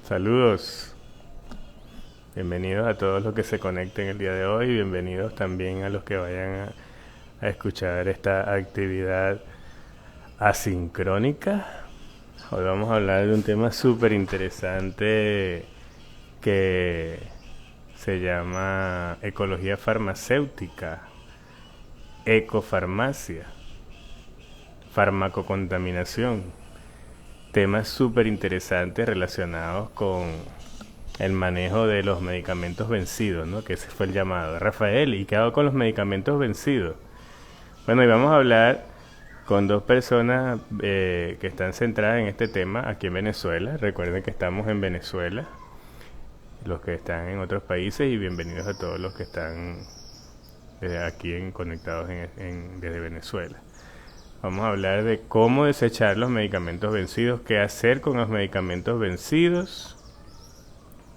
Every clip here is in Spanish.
Saludos, bienvenidos a todos los que se conecten el día de hoy, bienvenidos también a los que vayan a escuchar esta actividad asincrónica. Hoy vamos a hablar de un tema súper interesante que se llama ecología farmacéutica, ecofarmacia, farmacocontaminación. Temas súper interesantes relacionados con el manejo de los medicamentos vencidos, ¿no? Que ese fue el llamado. Rafael, ¿y qué hago con los medicamentos vencidos? Bueno, y vamos a hablar con dos personas que están centradas en este tema aquí en Venezuela. Recuerden que estamos en Venezuela, los que están en otros países, y bienvenidos a todos los que están aquí conectados desde Venezuela. Vamos a hablar de cómo desechar los medicamentos vencidos, qué hacer con los medicamentos vencidos.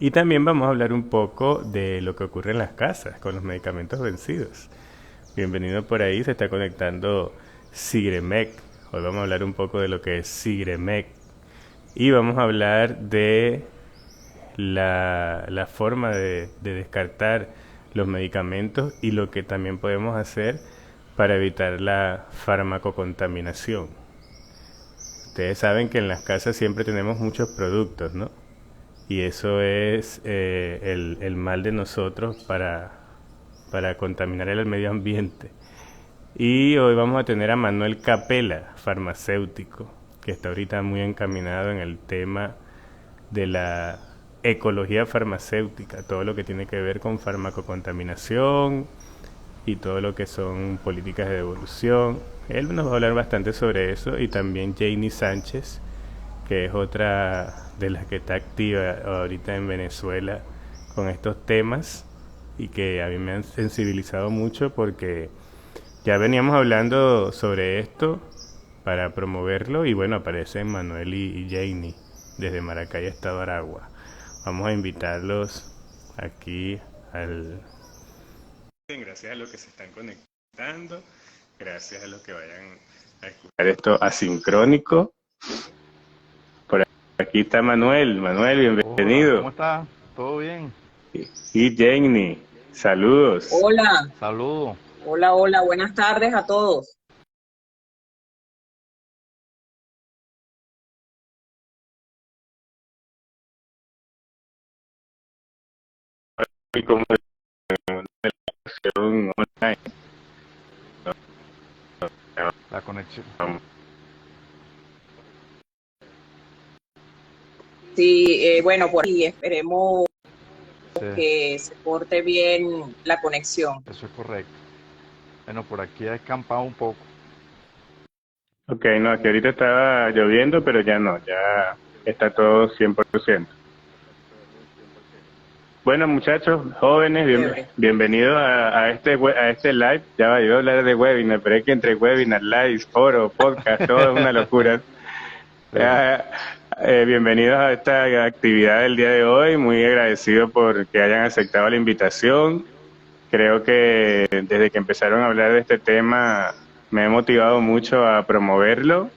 Y también vamos a hablar un poco de lo que ocurre en las casas con los medicamentos vencidos. Bienvenido por ahí, se está conectando Sigremec. Hoy vamos a hablar un poco de lo que es Sigremec. Y vamos a hablar de la forma de descartar los medicamentos y lo que también podemos hacer para evitar la farmacocontaminación. Ustedes saben que en las casas siempre tenemos muchos productos, ¿no? Y eso es el mal de nosotros para contaminar el medio ambiente. Y hoy vamos a tener a Manuel Capela, farmacéutico, que está ahorita muy encaminado en el tema de la ecología farmacéutica, todo lo que tiene que ver con farmacocontaminación y todo lo que son políticas de devolución. Él nos va a hablar bastante sobre eso, y también Janie Sánchez, que es otra de las que está activa ahorita en Venezuela con estos temas y que a mí me han sensibilizado mucho porque ya veníamos hablando sobre esto para promoverlo, y bueno, aparecen Manuel y Janie desde Maracay, Estado Aragua. Vamos a invitarlos aquí al... Gracias a los que se están conectando, gracias a los que vayan a escuchar esto asincrónico. Por aquí está Manuel. Manuel, Hola, bienvenido. ¿cómo está? ¿Todo bien? Y Janie, saludos. Hola, Saludos. hola, buenas tardes a todos. Y como versión online. La conexión. Sí, bueno, por ahí esperemos Sí, que se corte bien la conexión. eso es correcto. Bueno, por aquí ha escampado un poco. Ok, no, aquí ahorita estaba lloviendo, pero ya no, ya está todo 100%. Bueno, muchachos, jóvenes, Chévere. bienvenidos a este live. Ya va, yo a hablar de webinar, pero es que entre webinar, live, foro, podcast, todo es una locura. Sí, Bienvenidos a esta actividad del día de hoy. Muy agradecido por que hayan aceptado la invitación. Creo que desde que empezaron a hablar de este tema me he motivado mucho a promoverlo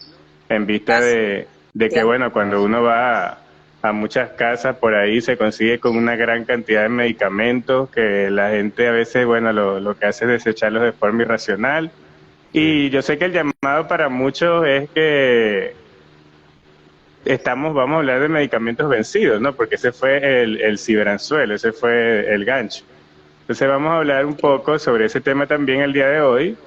en vista Gracias. de que, bueno, cuando gracias. uno va a muchas casas por ahí se consigue con una gran cantidad de medicamentos que la gente a veces, bueno, lo que hace es desecharlos de forma irracional. Sí, Y yo sé que el llamado para muchos es que vamos a hablar de medicamentos vencidos, ¿no? Porque ese fue el ciberanzuelo, ese fue el gancho. Entonces vamos a hablar un poco sobre ese tema también el día de hoy,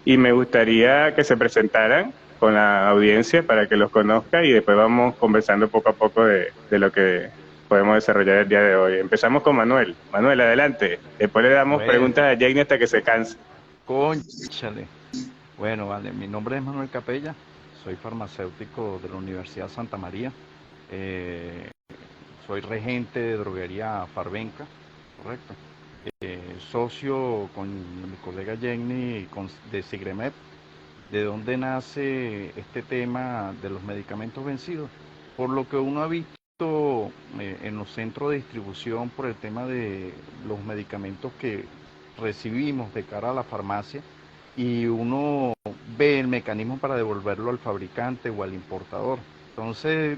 y me gustaría que se presentaran con la audiencia para que los conozca, y después vamos conversando poco a poco de lo que podemos desarrollar el día de hoy. Empezamos con Manuel. Manuel, adelante. Después le damos bueno, preguntas a Jane hasta que se canse. cónchale. Bueno, vale, mi nombre es Manuel Capella, soy farmacéutico de la Universidad Santa María. Eh, Soy regente de droguería Farbenca, correcto. Socio con mi colega Jenny de Sigremet. ¿De dónde nace este tema de los medicamentos vencidos? Por lo que uno ha visto en los centros de distribución por el tema de los medicamentos que recibimos de cara a la farmacia, y uno ve el mecanismo para devolverlo al fabricante o al importador. Entonces,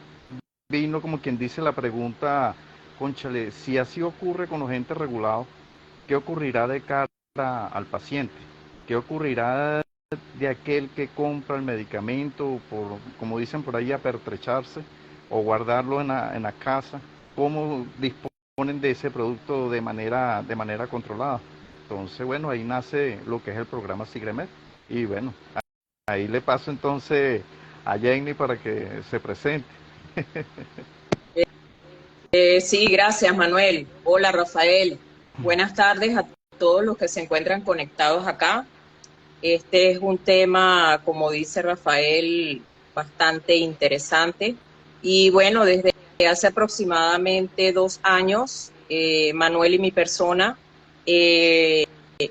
vino como quien dice la pregunta, cónchale, si así ocurre con los entes regulados, ¿qué ocurrirá de cara al paciente? ¿Qué ocurrirá de aquel que compra el medicamento por, como dicen por ahí, a pertrecharse o guardarlo en la casa? ¿Cómo disponen de ese producto de manera controlada? Entonces, bueno, ahí nace lo que es el programa Sigremet. Y bueno, ahí le paso entonces a Jenny para que se presente. Sí, gracias, Manuel. Hola, Rafael. Buenas tardes a todos los que se encuentran conectados acá. Este es un tema, como dice Rafael, bastante interesante. Y bueno, desde hace aproximadamente 2 años, Manuel y mi persona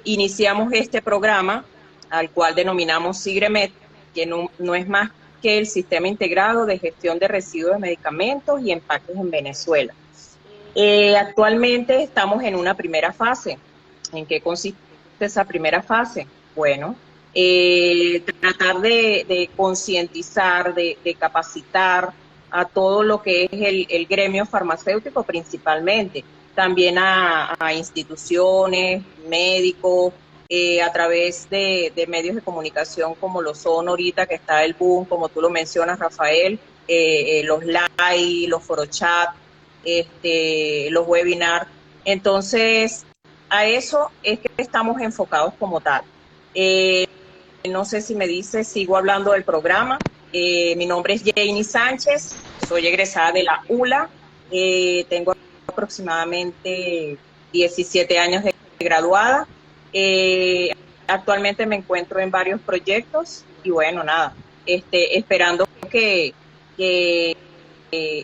iniciamos este programa al cual denominamos Sigremet, que no es más que el Sistema Integrado de Gestión de Residuos de Medicamentos y Empaques en Venezuela. Actualmente estamos en una primera fase. ¿En qué consiste esa primera fase? Bueno, tratar de concientizar, de capacitar a todo lo que es el gremio farmacéutico principalmente, también a instituciones, médicos, a través de medios de comunicación como lo son ahorita, que está el boom, como tú lo mencionas, Rafael, los live, los forochat, los webinars. Entonces, a eso es que estamos enfocados como tal. No sé si me dice, sigo hablando del programa. Mi nombre es Jenny Sánchez, soy egresada de la ULA, tengo aproximadamente 17 años de graduada. Actualmente me encuentro en varios proyectos y bueno, nada, esperando que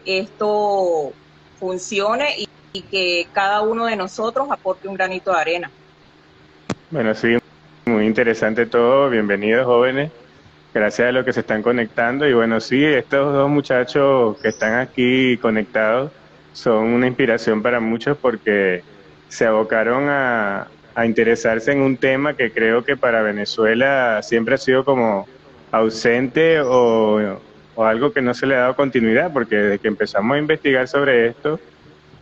esto funcione y que cada uno de nosotros aporte un granito de arena. Bueno, sí, muy interesante todo. Bienvenidos, jóvenes. Gracias a los que se están conectando. Y bueno, sí, estos dos muchachos que están aquí conectados son una inspiración para muchos porque se abocaron a interesarse en un tema que creo que para Venezuela siempre ha sido como ausente o algo que no se le ha dado continuidad, porque desde que empezamos a investigar sobre esto,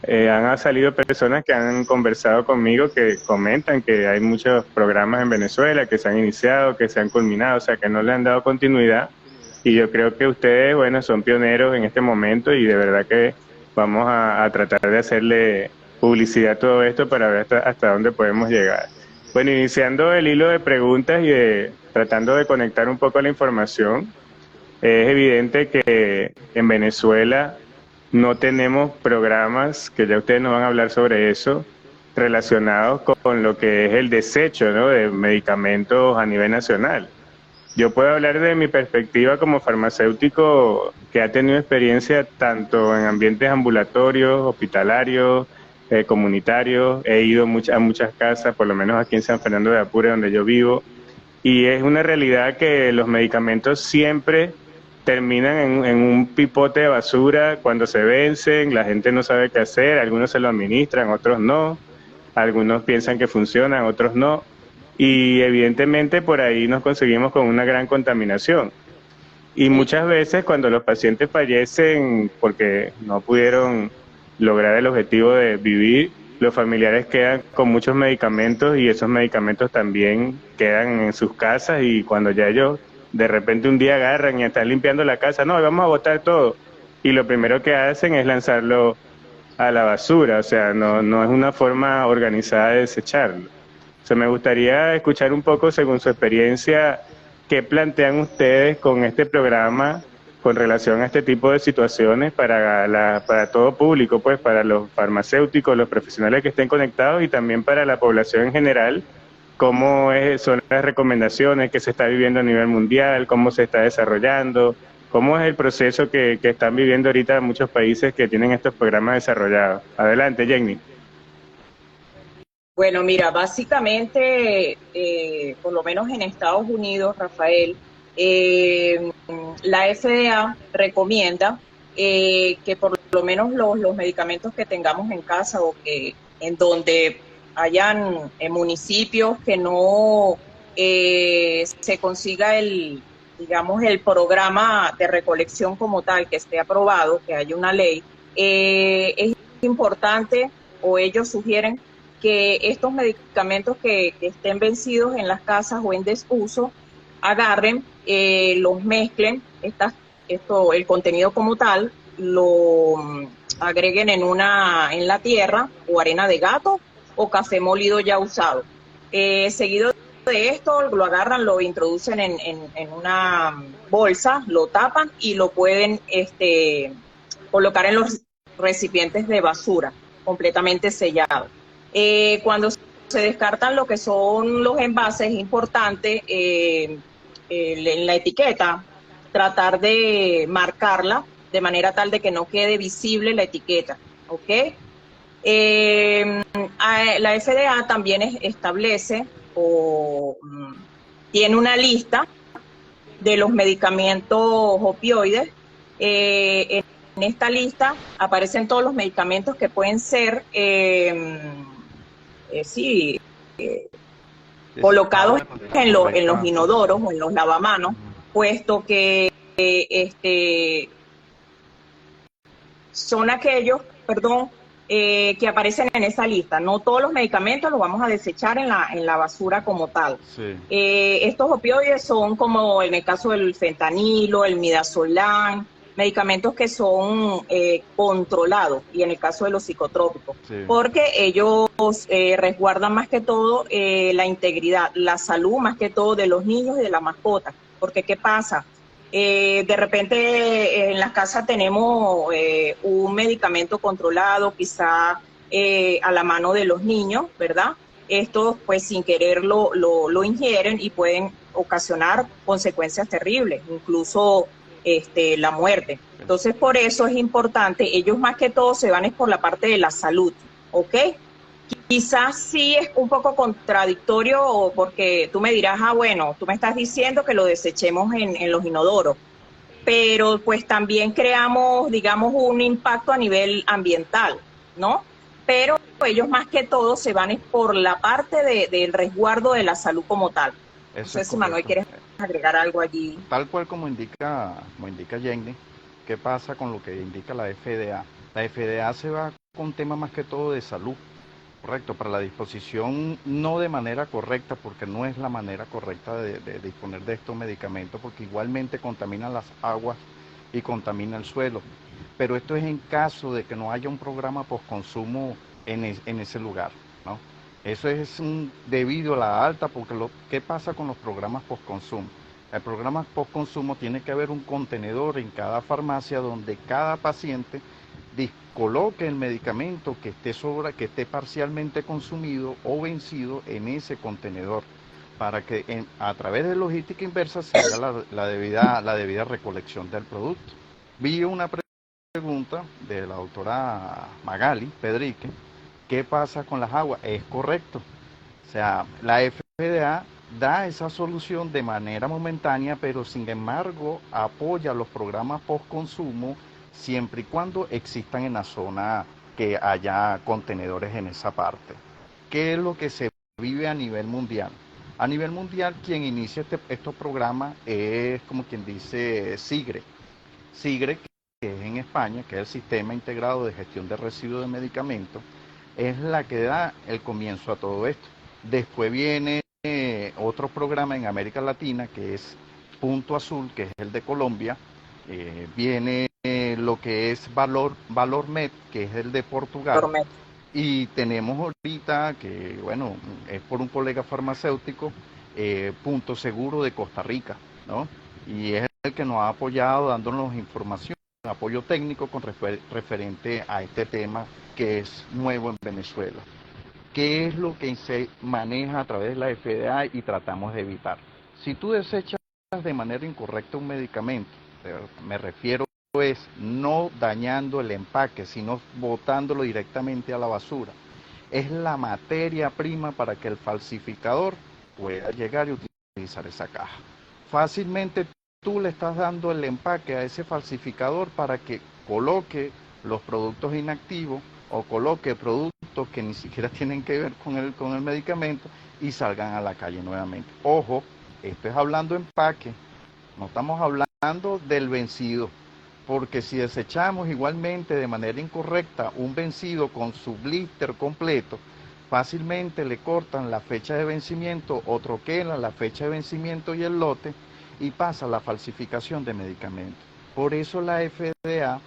han salido personas que han conversado conmigo que comentan que hay muchos programas en Venezuela que se han iniciado, que se han culminado, o sea, que no le han dado continuidad. Y yo creo que ustedes, bueno, son pioneros en este momento y de verdad que vamos a tratar de hacerle publicidad a todo esto para ver hasta dónde podemos llegar. Bueno, iniciando el hilo de preguntas y tratando de conectar un poco la información, es evidente que en Venezuela no tenemos programas, que ya ustedes nos van a hablar sobre eso, relacionados con lo que es el desecho, ¿no?, de medicamentos a nivel nacional. Yo puedo hablar de mi perspectiva como farmacéutico que ha tenido experiencia tanto en ambientes ambulatorios, hospitalarios, comunitarios. He ido a muchas casas, por lo menos aquí en San Fernando de Apure, donde yo vivo, y es una realidad que los medicamentos siempre terminan en un pipote de basura cuando se vencen, la gente no sabe qué hacer, algunos se lo administran, otros no, algunos piensan que funcionan, otros no, y evidentemente por ahí nos conseguimos con una gran contaminación. Y muchas veces cuando los pacientes fallecen porque no pudieron lograr el objetivo de vivir, los familiares quedan con muchos medicamentos y esos medicamentos también quedan en sus casas, y cuando ya ellos de repente un día agarran y están limpiando la casa, no, vamos a botar todo. Y lo primero que hacen es lanzarlo a la basura, o sea, no es una forma organizada de desecharlo. O sea, me gustaría escuchar un poco, según su experiencia, qué plantean ustedes con este programa con relación a este tipo de situaciones para todo público, pues para los farmacéuticos, los profesionales que estén conectados y también para la población en general. ¿Cómo son las recomendaciones que se está viviendo a nivel mundial? ¿Cómo se está desarrollando? ¿Cómo es el proceso que están viviendo ahorita muchos países que tienen estos programas desarrollados? Adelante, Jenny. Bueno, mira, básicamente, por lo menos en Estados Unidos, Rafael, la FDA recomienda que por lo menos los medicamentos que tengamos en casa o que en donde hayan municipios que no se consiga digamos, el programa de recolección como tal, que esté aprobado, que haya una ley, es importante, o ellos sugieren, que estos medicamentos que estén vencidos en las casas o en desuso, agarren, los mezclen, el contenido como tal, lo agreguen en la tierra, o arena de gato, o café molido ya usado. Seguido de esto, lo agarran, lo introducen en una bolsa, lo tapan y lo pueden colocar en los recipientes de basura, completamente sellado. Cuando se descartan lo que son los envases, es importante en la etiqueta tratar de marcarla de manera tal de que no quede visible la etiqueta, ¿ok? La FDA también establece o tiene una lista de los medicamentos opioides. En esta lista aparecen todos los medicamentos que pueden ser colocados en los inodoros o en los lavamanos, puesto que son aquellos, que aparecen en esa lista. No todos los medicamentos los vamos a desechar en la basura como tal. Sí. Estos opioides son, como en el caso del fentanilo, el midazolam, medicamentos que son controlados, y en el caso de los psicotrópicos, sí, porque ellos resguardan más que todo la integridad, la salud más que todo de los niños y de las mascotas. Porque ¿qué pasa? De repente en las casas tenemos un medicamento controlado, quizá a la mano de los niños, ¿verdad? Estos pues sin querer lo ingieren y pueden ocasionar consecuencias terribles, incluso la muerte. Entonces por eso es importante, ellos más que todo se van es por la parte de la salud, ¿ok? Quizás sí es un poco contradictorio, porque tú me dirás, bueno, tú me estás diciendo que lo desechemos en los inodoros, pero pues también creamos, digamos, un impacto a nivel ambiental, ¿no? Pero ellos más que todo se van por la parte del resguardo de la salud como tal. No sé si Manuel quieres agregar algo allí. Tal cual como indica Jenny, ¿qué pasa con lo que indica la FDA? La FDA se va con temas más que todo de salud. Correcto, para la disposición no de manera correcta, porque no es la manera correcta de disponer de estos medicamentos, porque igualmente contamina las aguas y contamina el suelo. Pero esto es en caso de que no haya un programa postconsumo en ese lugar, ¿no? Eso es debido a la alta, porque ¿qué pasa con los programas postconsumo? El programa postconsumo tiene que haber un contenedor en cada farmacia donde cada paciente coloque el medicamento que esté parcialmente consumido o vencido en ese contenedor, para que a través de logística inversa se haga la debida recolección del producto. Vi una pregunta de la doctora Magali Pedrique, ¿qué pasa con las aguas? Es correcto, o sea, la FDA da esa solución de manera momentánea, pero sin embargo apoya los programas postconsumo siempre y cuando existan en la zona que haya contenedores en esa parte. ¿Qué es lo que se vive a nivel mundial? A nivel mundial, quien inicia estos programas es, como quien dice, SIGRE. SIGRE, que es en España, que es el Sistema Integrado de Gestión de Residuos de Medicamentos, es la que da el comienzo a todo esto. Después viene otro programa en América Latina, que es Punto Azul, que es el de Colombia. Viene lo que es ValorMed, que es el de Portugal. Y tenemos ahorita, que bueno, es por un colega farmacéutico, Punto Seguro de Costa Rica, ¿no? Y es el que nos ha apoyado dándonos información, apoyo técnico referente a este tema que es nuevo en Venezuela. ¿Qué es lo que se maneja a través de la FDA y tratamos de evitar? Si tú desechas de manera incorrecta un medicamento, me refiero es no dañando el empaque, sino botándolo directamente a la basura. Es la materia prima para que el falsificador pueda llegar y utilizar esa caja. Fácilmente tú le estás dando el empaque a ese falsificador para que coloque los productos inactivos o coloque productos que ni siquiera tienen que ver con el medicamento y salgan a la calle nuevamente. Ojo, esto es hablando empaque. no estamos hablando del vencido, porque si desechamos igualmente de manera incorrecta un vencido con su blister completo, fácilmente le cortan la fecha de vencimiento o troquelan la fecha de vencimiento y el lote y pasa la falsificación de medicamentos. Por eso la FDA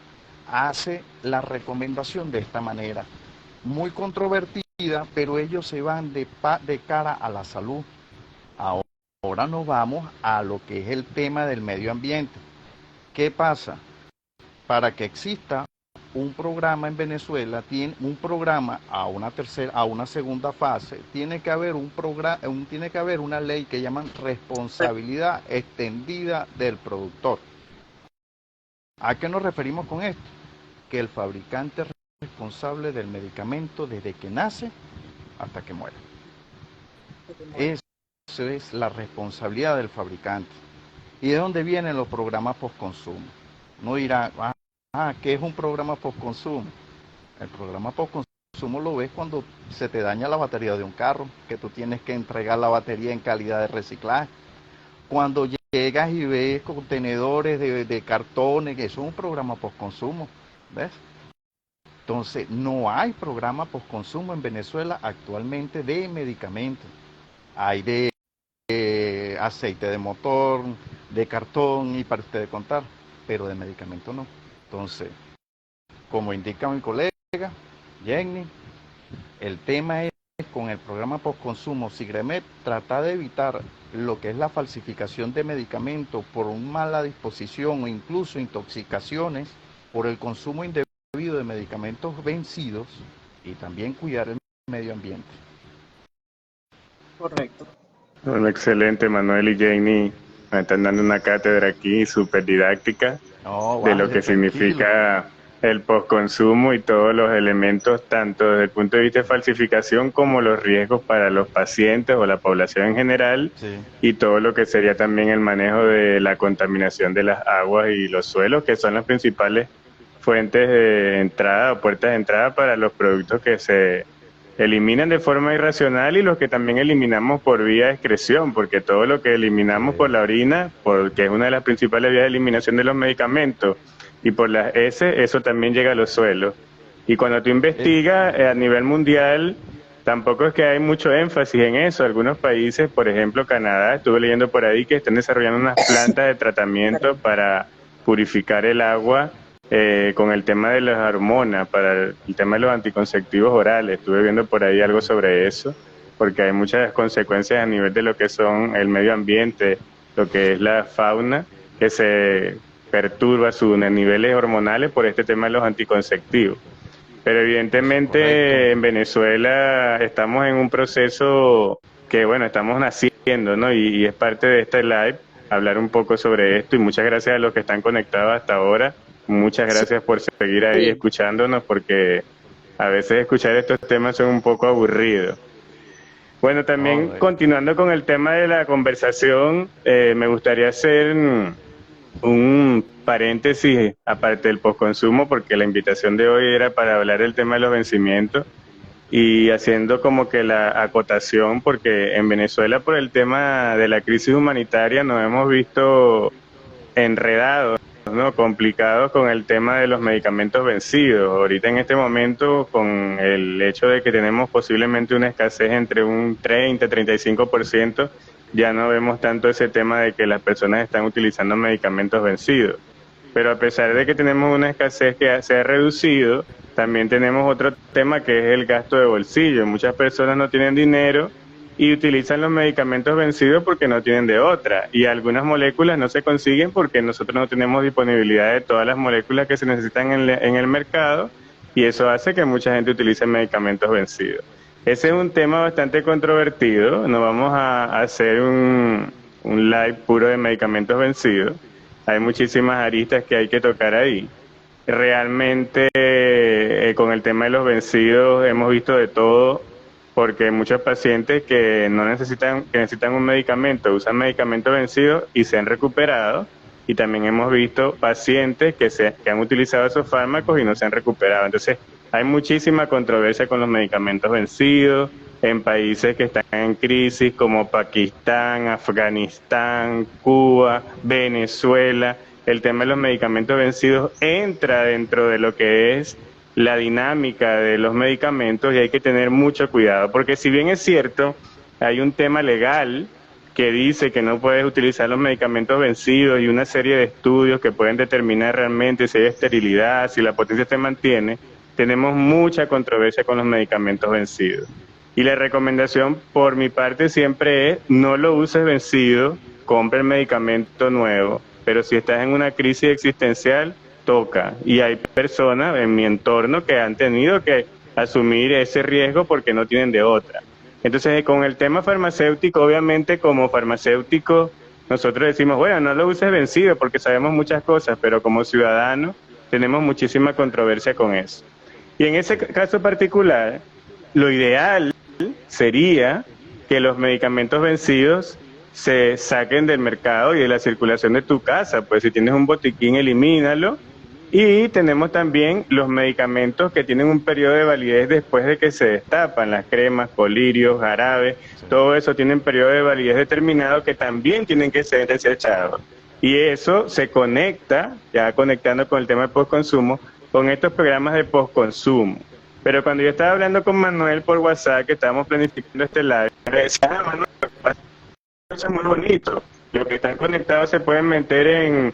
hace la recomendación de esta manera, muy controvertida, pero ellos se van de cara a la salud. Ahora nos vamos a lo que es el tema del medio ambiente. ¿Qué pasa? Para que exista un programa en Venezuela, tiene un programa a una segunda fase, tiene que haber tiene que haber una ley que llaman responsabilidad extendida del productor. ¿A qué nos referimos con esto? Que el fabricante es responsable del medicamento desde que nace hasta que muere. Eso es la responsabilidad del fabricante. ¿Y de dónde vienen los programas postconsumo? No dirá, ¿qué es un programa postconsumo? El programa postconsumo lo ves cuando se te daña la batería de un carro, que tú tienes que entregar la batería en calidad de reciclaje. Cuando llegas y ves contenedores de cartones, eso es un programa postconsumo, ¿ves? Entonces, no hay programa postconsumo en Venezuela actualmente de medicamentos. Hay de aceite de motor, de cartón y para ustedes contar, pero de medicamento no. Entonces, como indica mi colega Jenny, el tema es con el programa postconsumo Sigremet tratar de evitar lo que es la falsificación de medicamentos por una mala disposición o incluso intoxicaciones por el consumo indebido de medicamentos vencidos y también cuidar el medio ambiente. Correcto. Bueno, excelente, Manuel y Jenny. Me están dando una cátedra aquí súper didáctica de lo que significa el postconsumo y todos los elementos, tanto desde el punto de vista de falsificación como los riesgos para los pacientes o la población en general, sí, y todo lo que sería también el manejo de la contaminación de las aguas y los suelos, que son las principales fuentes de entrada o puertas de entrada para los productos que se eliminan de forma irracional y los que también eliminamos por vía de excreción, porque todo lo que eliminamos por la orina, porque es una de las principales vías de eliminación de los medicamentos, y por las heces, eso también llega a los suelos. Y cuando tú investigas a nivel mundial, tampoco es que hay mucho énfasis en eso. Algunos países, por ejemplo Canadá, estuve leyendo por ahí que están desarrollando unas plantas de tratamiento para purificar el agua con el tema de las hormonas, para el tema de los anticonceptivos orales. Estuve viendo por ahí algo sobre eso, porque hay muchas consecuencias a nivel de lo que son el medio ambiente, lo que es la fauna, que se perturba sus niveles hormonales por este tema de los anticonceptivos. Pero evidentemente en Venezuela estamos en un proceso que, bueno, estamos naciendo, ¿no? Y es parte de este live hablar un poco sobre esto, y muchas gracias a los que están conectados hasta ahora. Muchas gracias por seguir ahí escuchándonos, porque a veces escuchar estos temas son un poco aburridos. Bueno, también continuando con el tema de la conversación, me gustaría hacer un paréntesis aparte del postconsumo, porque la invitación de hoy era para hablar del tema de los vencimientos, y haciendo como que la acotación, porque en Venezuela por el tema de la crisis humanitaria nos hemos visto enredados, ¿no? Complicados con el tema de los medicamentos vencidos. Ahorita en este momento, con el hecho de que tenemos posiblemente una escasez entre un 30-35%, ya no vemos tanto ese tema de que las personas están utilizando medicamentos vencidos. Pero a pesar de que tenemos una escasez que se ha reducido, también tenemos otro tema que es el gasto de bolsillo. Muchas personas no tienen dinero y utilizan los medicamentos vencidos porque no tienen de otra, y algunas moléculas no se consiguen porque nosotros no tenemos disponibilidad de todas las moléculas que se necesitan en el mercado, y eso hace que mucha gente utilice medicamentos vencidos. Ese es un tema bastante controvertido. No vamos a hacer un live puro de medicamentos vencidos. Hay muchísimas aristas que hay que tocar ahí. Realmente con el tema de los vencidos hemos visto de todo, porque hay muchos pacientes que necesitan un medicamento, usan medicamentos vencidos y se han recuperado, y también hemos visto pacientes que han utilizado esos fármacos y no se han recuperado. Entonces Hay muchísima controversia con los medicamentos vencidos en países que están en crisis como Pakistán, Afganistán, Cuba, Venezuela. El tema de los medicamentos vencidos entra dentro de lo que es la dinámica de los medicamentos y hay que tener mucho cuidado, porque si bien es cierto, hay un tema legal que dice que no puedes utilizar los medicamentos vencidos y una serie de estudios que pueden determinar realmente si hay esterilidad, si la potencia se mantiene, tenemos mucha controversia con los medicamentos vencidos. Y la recomendación por mi parte siempre es, no lo uses vencido, compra el medicamento nuevo, pero si estás en una crisis existencial, toca. Y hay personas en mi entorno que han tenido que asumir ese riesgo porque no tienen de otra. Entonces, con el tema farmacéutico, obviamente como farmacéutico, nosotros decimos, bueno, no lo uses vencido porque sabemos muchas cosas, pero como ciudadanos tenemos muchísima controversia con eso. Y en ese caso particular, lo ideal sería que los medicamentos vencidos se saquen del mercado y de la circulación de tu casa. Pues si tienes un botiquín, elimínalo. Y tenemos también los medicamentos que tienen un periodo de validez después de que se destapan, las cremas, colirios, jarabes, todo eso tiene un periodo de validez determinado que también tienen que ser desechados. Y eso se conecta, ya conectando con el tema del postconsumo, con estos programas de postconsumo. Pero cuando yo estaba hablando con Manuel por WhatsApp, que estábamos planificando este live, le decía, Manuel, eso es muy bonito. Los que están conectados se pueden meter en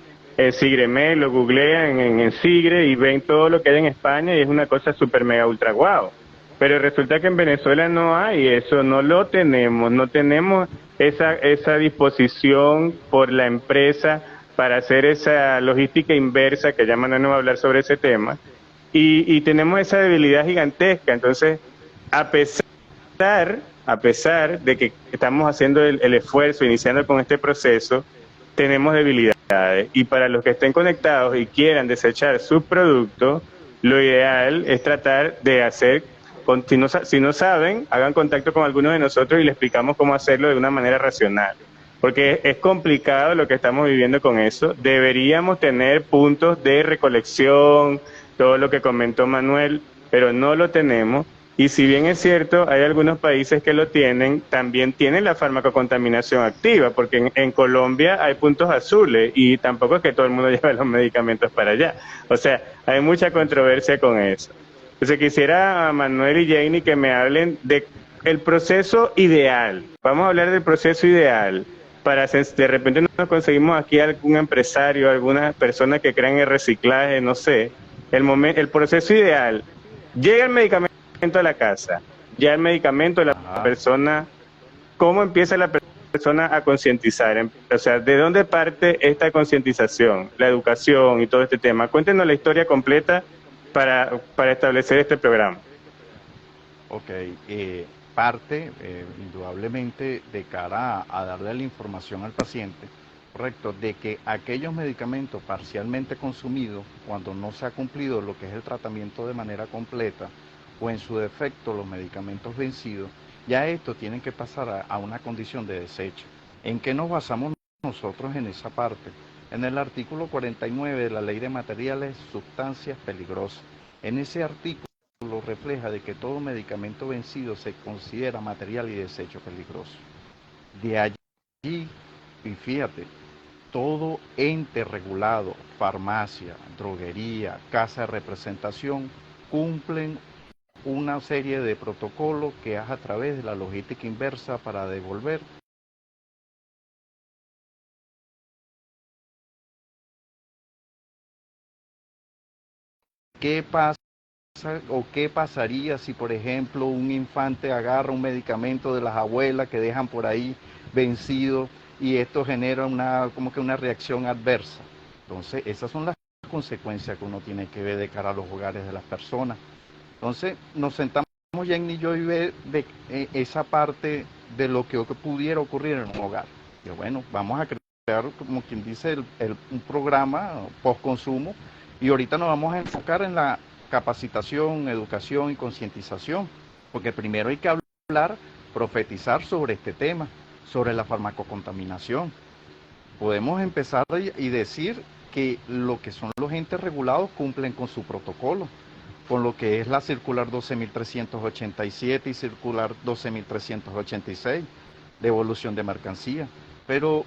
Sigremé, lo googlean en Sigre y ven todo lo que hay en España y es una cosa súper mega ultra guau. Pero resulta que en Venezuela no hay eso, no lo tenemos, no tenemos esa disposición por la empresa para hacer esa logística inversa, que ya Manuel nos va a hablar sobre ese tema, y tenemos esa debilidad gigantesca. Entonces, a pesar de que estamos haciendo el esfuerzo, iniciando con este proceso, tenemos debilidades. Y para los que estén conectados y quieran desechar sus productos, lo ideal es tratar de hacer, si no saben, hagan contacto con algunos de nosotros y les explicamos cómo hacerlo de una manera racional. Porque es complicado lo que estamos viviendo con eso. Deberíamos tener puntos de recolección, todo lo que comentó Manuel, pero no lo tenemos. Y si bien es cierto, hay algunos países que lo tienen, también tienen la farmacocontaminación activa, porque en Colombia hay puntos azules y tampoco es que todo el mundo lleve los medicamentos para allá. O sea, hay mucha controversia con eso. Entonces quisiera a Manuel y Janie que me hablen de el proceso ideal. Vamos a hablar del proceso ideal. Para de repente nos conseguimos aquí algún empresario, alguna persona que crea en el reciclaje, no sé. El proceso ideal. Llega el medicamento a la casa, ya el medicamento, la persona, ¿cómo empieza la persona a concientizar? O sea, ¿de dónde parte esta concientización, la educación y todo este tema? Cuéntenos la historia completa para establecer este programa. Ok, parte indudablemente de cara a darle la información al paciente, correcto, de que aquellos medicamentos parcialmente consumidos, cuando no se ha cumplido lo que es el tratamiento de manera completa, o en su defecto los medicamentos vencidos, ya estos tienen que pasar a una condición de desecho. ¿En qué nos basamos nosotros en esa parte? En el artículo 49 de la Ley de Materiales, Sustancias Peligrosas. En ese artículo refleja de que todo medicamento vencido se considera material y desecho peligroso. De allí, y fíjate, todo ente regulado, farmacia, droguería, casa de representación, cumplen una serie de protocolos que es a través de la logística inversa para devolver. ¿Qué pasa o qué pasaría si, por ejemplo, un infante agarra un medicamento de las abuelas que dejan por ahí vencido y esto genera como que una reacción adversa? Entonces, esas son las consecuencias que uno tiene que ver de cara a los hogares de las personas. Entonces, nos sentamos Jenny y yo y ver de esa parte de lo que pudiera ocurrir en un hogar. Y bueno, vamos a crear, como quien dice, un programa post-consumo y ahorita nos vamos a enfocar en la capacitación, educación y concientización, porque primero hay que hablar, profetizar sobre este tema, sobre la farmacocontaminación. Podemos empezar y decir que lo que son los entes regulados cumplen con su protocolo. con lo que es la circular 12.387 y circular 12.386 de evolución de mercancía. Pero,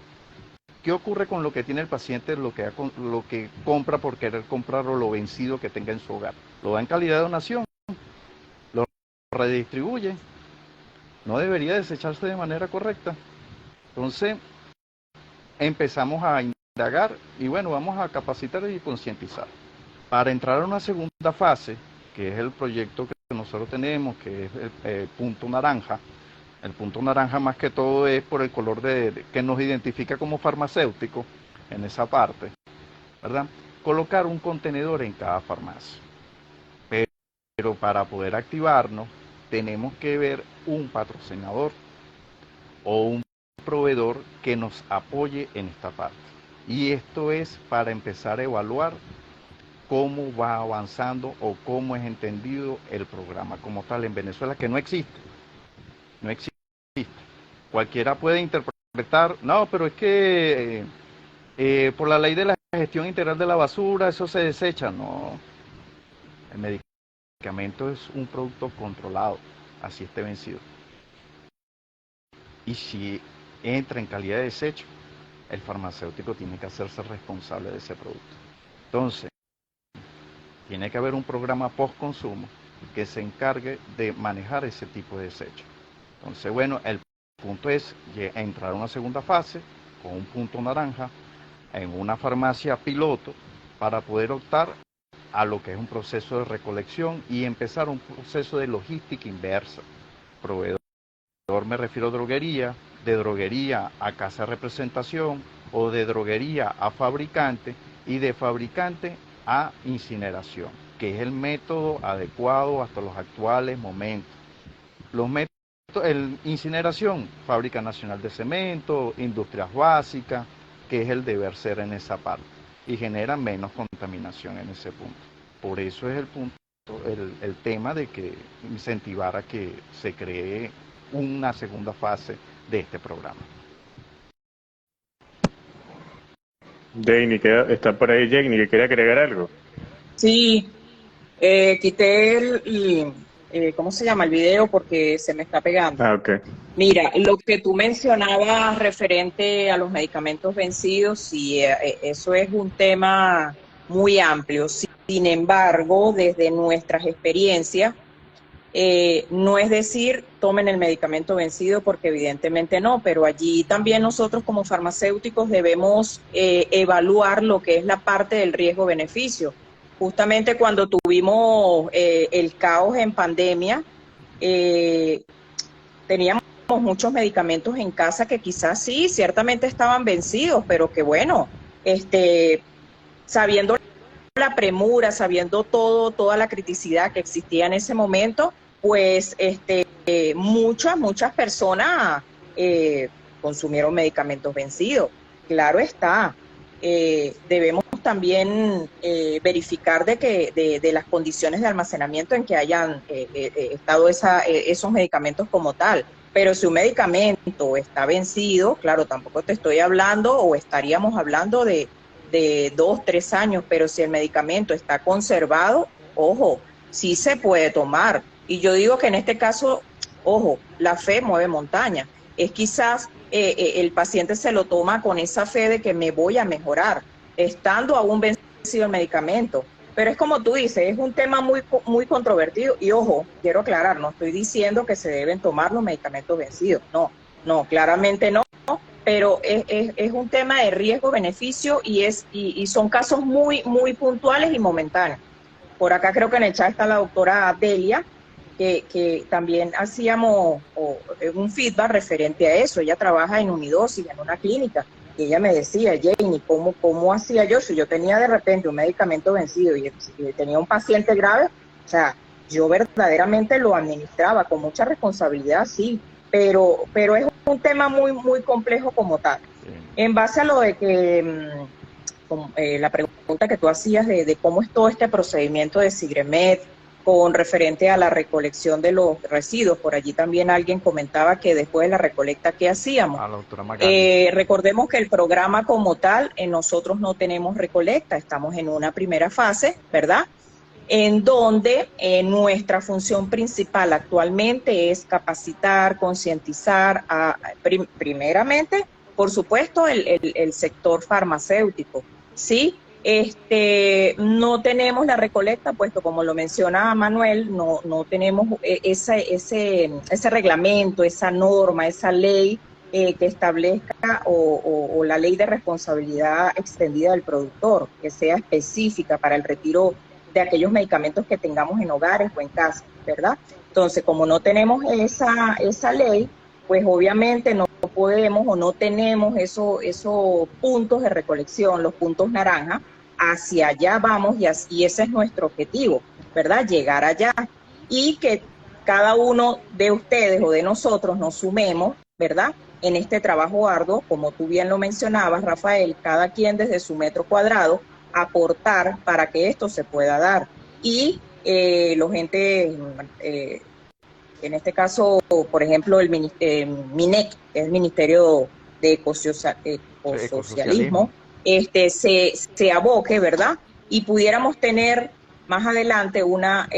¿qué ocurre con lo que tiene el paciente, lo que compra por querer comprar o lo vencido que tenga en su hogar? Lo da en calidad de donación, lo redistribuye, no debería desecharse de manera correcta. Entonces, empezamos a indagar y bueno, vamos a capacitar y concientizar. Para entrar a una segunda fase, que es el proyecto que nosotros tenemos, que es el punto naranja. El punto naranja más que todo es por el color que nos identifica como farmacéutico en esa parte, ¿verdad? Colocar un contenedor en cada farmacia. Pero para poder activarnos tenemos que ver un patrocinador o un proveedor que nos apoye en esta parte. Y esto es para empezar a evaluar cómo va avanzando o cómo es entendido el programa como tal en Venezuela, que no existe. No existe. Cualquiera puede interpretar, no, pero es que por la ley de la gestión integral de la basura, eso se desecha. No, el medicamento es un producto controlado, así esté vencido. Y si entra en calidad de desecho, el farmacéutico tiene que hacerse responsable de ese producto. Entonces, tiene que haber un programa post-consumo que se encargue de manejar ese tipo de desecho. Entonces, bueno, el punto es entrar a una segunda fase con un punto naranja en una farmacia piloto para poder optar a lo que es un proceso de recolección y empezar un proceso de logística inversa. Proveedor, me refiero a droguería, de droguería a casa de representación o de droguería a fabricante y de fabricante a incineración, que es el método adecuado hasta los actuales momentos. Los métodos, incineración, Fábrica Nacional de Cemento, industrias básicas, que es el deber ser en esa parte, y genera menos contaminación en ese punto. Por eso es el punto, el tema de que incentivar a que se cree una segunda fase de este programa. Janie, está por ahí Janie, que quería agregar algo. Sí, quité ¿cómo se llama? El video porque se me está pegando. Ah, ok. Mira, lo que tú mencionabas referente a los medicamentos vencidos, sí, eso es un tema muy amplio. Sin embargo, desde nuestras experiencias, no es decir, tomen el medicamento vencido, porque evidentemente no, pero allí también nosotros como farmacéuticos debemos evaluar lo que es la parte del riesgo-beneficio. Justamente cuando tuvimos el caos en pandemia, teníamos muchos medicamentos en casa que quizás sí, ciertamente estaban vencidos, pero que bueno, sabiendo la premura, sabiendo toda la criticidad que existía en ese momento, pues muchas personas consumieron medicamentos vencidos. Claro está, debemos también verificar de las condiciones de almacenamiento en que hayan estado esos medicamentos como tal. Pero si un medicamento está vencido, claro, tampoco te estoy hablando o estaríamos hablando de 2, 3 años, pero si el medicamento está conservado, ojo, sí se puede tomar. Y yo digo que en este caso, ojo, la fe mueve montaña. Es quizás el paciente se lo toma con esa fe de que me voy a mejorar, estando aún vencido el medicamento. Pero es como tú dices, es un tema muy controvertido. Y ojo, quiero aclarar, no estoy diciendo que se deben tomar los medicamentos vencidos. No, claramente no. Pero es un tema de riesgo-beneficio y son casos muy puntuales y momentáneos. Por acá creo que en el chat está la doctora Delia, que también hacíamos un feedback referente a eso. Ella trabaja en Unidosis, en una clínica, y ella me decía, Janie, ¿cómo hacía yo? Si yo tenía de repente un medicamento vencido y tenía un paciente grave, o sea, yo verdaderamente lo administraba con mucha responsabilidad, sí, pero es un tema muy complejo como tal. En base a lo de que, la pregunta que tú hacías de cómo es todo este procedimiento de Sigremed con referente a la recolección de los residuos, por allí también alguien comentaba que después de la recolecta, ¿qué hacíamos? A la doctora Magali. Recordemos que el programa como tal, nosotros no tenemos recolecta, estamos en una primera fase, ¿verdad? en donde nuestra función principal actualmente es capacitar, concientizar, primeramente, por supuesto, el sector farmacéutico, ¿sí? No tenemos la recolecta, puesto como lo menciona Manuel, no tenemos ese reglamento, esa norma, esa ley que establezca o la ley de responsabilidad extendida del productor, que sea específica para el retiro de aquellos medicamentos que tengamos en hogares o en casa, ¿verdad? Entonces, como no tenemos esa ley, pues obviamente no podemos o no tenemos esos puntos de recolección, los puntos naranja. Hacia allá vamos y ese es nuestro objetivo, ¿verdad? Llegar allá y que cada uno de ustedes o de nosotros nos sumemos, ¿verdad? En este trabajo arduo, como tú bien lo mencionabas, Rafael, cada quien desde su metro cuadrado, aportar para que esto se pueda dar. Y los entes, en este caso, por ejemplo, el MINEC, que es el Ministerio de Ecosocialismo, se aboque, ¿verdad? Y pudiéramos tener más adelante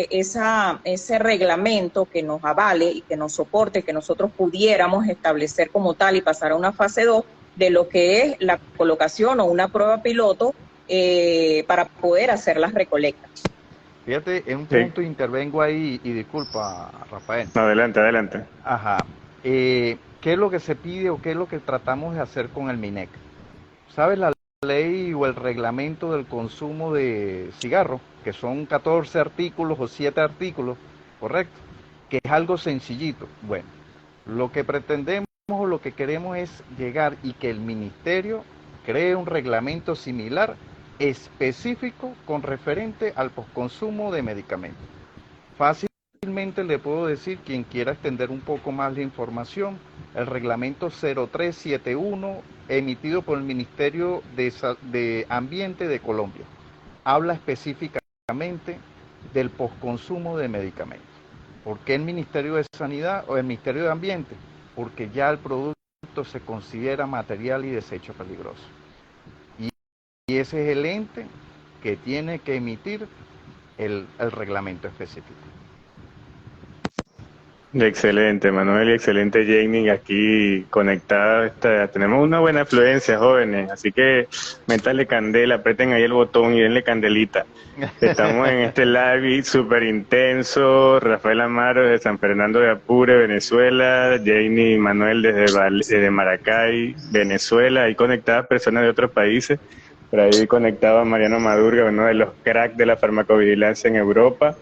ese reglamento que nos avale y que nos soporte, que nosotros pudiéramos establecer como tal y pasar a una fase 2 de lo que es la colocación o una prueba piloto para poder hacer las recolectas. Fíjate, en un punto intervengo ahí y disculpa, Rafael. Adelante, adelante. Ajá. ¿Qué es lo que se pide o qué es lo que tratamos de hacer con el MINEC? ¿Sabes la ley o el reglamento del consumo de cigarros, que son 14 artículos o 7 artículos, correcto? Que es algo sencillito. Bueno, lo que pretendemos o lo que queremos es llegar y que el ministerio cree un reglamento similar específico con referente al posconsumo de medicamentos. Fácilmente le puedo decir, quien quiera extender un poco más la información, el reglamento 0371 emitido por el Ministerio de Ambiente de Colombia habla específicamente del posconsumo de medicamentos. ¿Por qué el Ministerio de Sanidad o el Ministerio de Ambiente? Porque ya el producto se considera material y desecho peligroso. Y ese es el ente que tiene que emitir el reglamento específico. Excelente, Manuel, y excelente, Jamie, aquí conectada. Tenemos una buena afluencia, jóvenes, así que métanle candela, aprieten ahí el botón y denle candelita. Estamos en este live súper intenso. Rafael Amaro desde San Fernando de Apure, Venezuela. Jamie y Manuel desde Maracay, Venezuela. Ahí conectadas personas de otros países. Por ahí conectaba Mariano Madurga, uno de los cracks de la farmacovigilancia en Europa.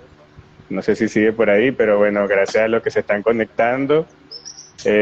No sé si sigue por ahí, pero bueno, gracias a los que se están conectando.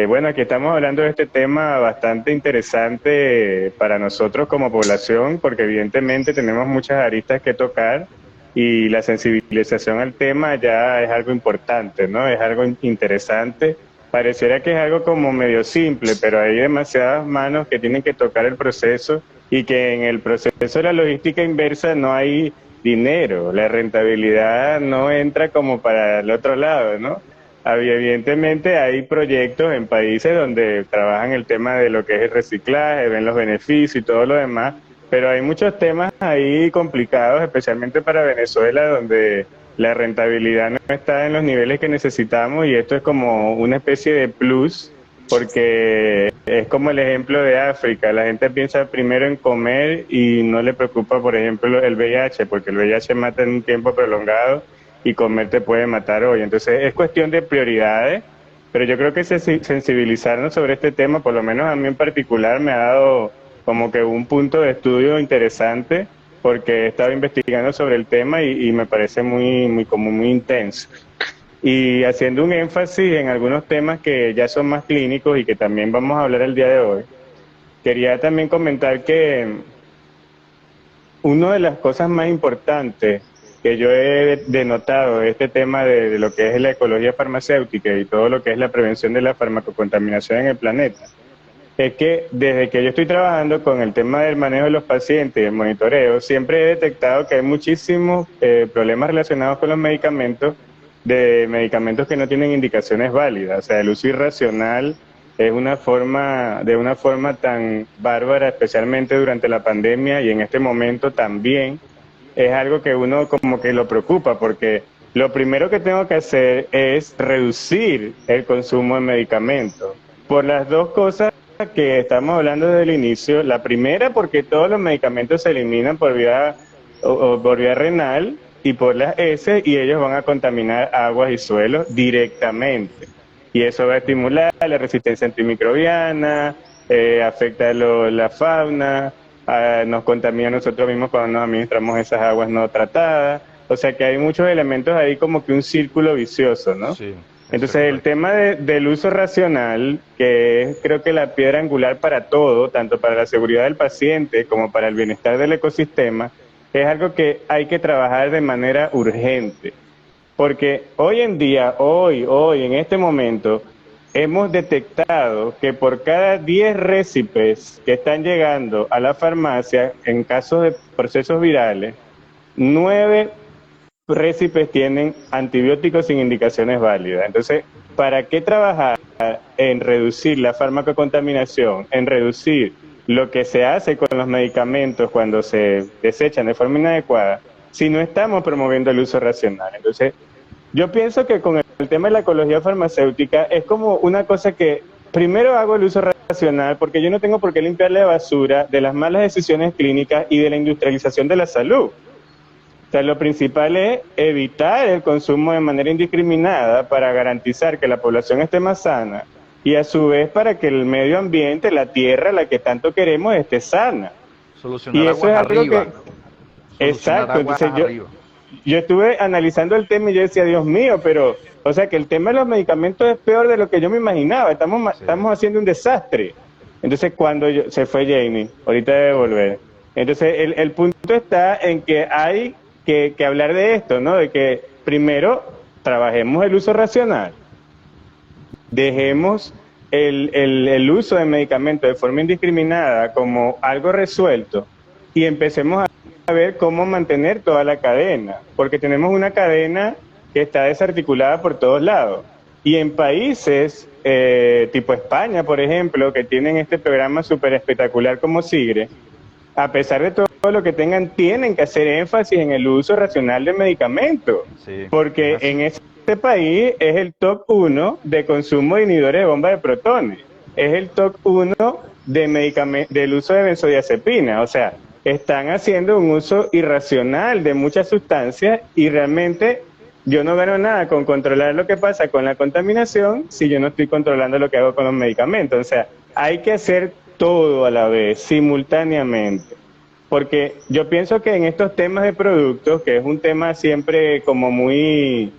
Bueno, aquí estamos hablando de este tema bastante interesante para nosotros como población, porque evidentemente tenemos muchas aristas que tocar y la sensibilización al tema ya es algo importante, ¿no? Es algo interesante. Pareciera que es algo como medio simple, pero hay demasiadas manos que tienen que tocar el proceso y que en el proceso de la logística inversa no hay dinero, la rentabilidad no entra como para el otro lado, ¿no? Evidentemente hay proyectos en países donde trabajan el tema de lo que es el reciclaje, ven los beneficios y todo lo demás, pero hay muchos temas ahí complicados, especialmente para Venezuela, donde la rentabilidad no está en los niveles que necesitamos y esto es como una especie de plus, porque es como el ejemplo de África, la gente piensa primero en comer y no le preocupa, por ejemplo, el VIH, porque el VIH mata en un tiempo prolongado y comer te puede matar hoy. Entonces es cuestión de prioridades, pero yo creo que sensibilizarnos sobre este tema, por lo menos a mí en particular, me ha dado como que un punto de estudio interesante, porque he estado investigando sobre el tema y me parece muy intenso. Y haciendo un énfasis en algunos temas que ya son más clínicos y que también vamos a hablar el día de hoy, quería también comentar que una de las cosas más importantes que yo he denotado de este tema de lo que es la ecología farmacéutica y todo lo que es la prevención de la farmacocontaminación en el planeta, es que desde que yo estoy trabajando con el tema del manejo de los pacientes y el monitoreo, siempre he detectado que hay muchísimos problemas relacionados con los medicamentos, de medicamentos que no tienen indicaciones válidas. O sea, el uso irracional es de una forma tan bárbara, especialmente durante la pandemia y en este momento también, es algo que uno como que lo preocupa, porque lo primero que tengo que hacer es reducir el consumo de medicamentos. Por las dos cosas que estamos hablando desde el inicio. La primera, porque todos los medicamentos se eliminan por vía, o por vía renal y por las heces, y ellos van a contaminar aguas y suelos directamente. Y eso va a estimular la resistencia antimicrobiana, afecta la fauna, nos contamina a nosotros mismos cuando nos administramos esas aguas no tratadas. O sea que hay muchos elementos ahí como que un círculo vicioso, ¿no? Sí, Entonces el tema del uso racional, que es creo que la piedra angular para todo, tanto para la seguridad del paciente como para el bienestar del ecosistema, es algo que hay que trabajar de manera urgente. Porque hoy en día, hoy, en este momento, hemos detectado que por cada 10 récipes que están llegando a la farmacia, en casos de procesos virales, 9 récipes tienen antibióticos sin indicaciones válidas. Entonces, ¿para qué trabajar en reducir la farmacocontaminación, en reducir lo que se hace con los medicamentos cuando se desechan de forma inadecuada, si no estamos promoviendo el uso racional? Entonces, yo pienso que con el tema de la ecología farmacéutica es como una cosa que primero hago el uso racional porque yo no tengo por qué limpiar la basura de las malas decisiones clínicas y de la industrialización de la salud. O sea, lo principal es evitar el consumo de manera indiscriminada para garantizar que la población esté más sana y a su vez para que el medio ambiente, la tierra, la que tanto queremos, esté sana. Solucionar Y eso aguas es algo arriba. que... Exacto, entonces Arriba. yo estuve analizando el tema y yo decía, Dios mío, pero, o sea, que el tema de los medicamentos es peor de lo que yo me imaginaba, estamos haciendo un desastre. Entonces, cuando se fue Jamie, ahorita debe volver. Entonces, el punto está en que hay que hablar de esto, ¿no? De que primero trabajemos el uso racional, dejemos el uso de medicamentos de forma indiscriminada como algo resuelto y empecemos a ver cómo mantener toda la cadena, porque tenemos una cadena que está desarticulada por todos lados. Y en países tipo España, por ejemplo, que tienen este programa súper espectacular como SIGRE, a pesar de todo lo que tengan, tienen que hacer énfasis en el uso racional de medicamentos, Sí, porque en este país es el top 1 de consumo de inhibidores de bomba de protones, es el top 1 de del uso de benzodiazepina, o sea, están haciendo un uso irracional de muchas sustancias y realmente yo no gano nada con controlar lo que pasa con la contaminación si yo no estoy controlando lo que hago con los medicamentos. O sea, hay que hacer todo a la vez, simultáneamente. Porque yo pienso que en estos temas de productos, que es un tema siempre como muy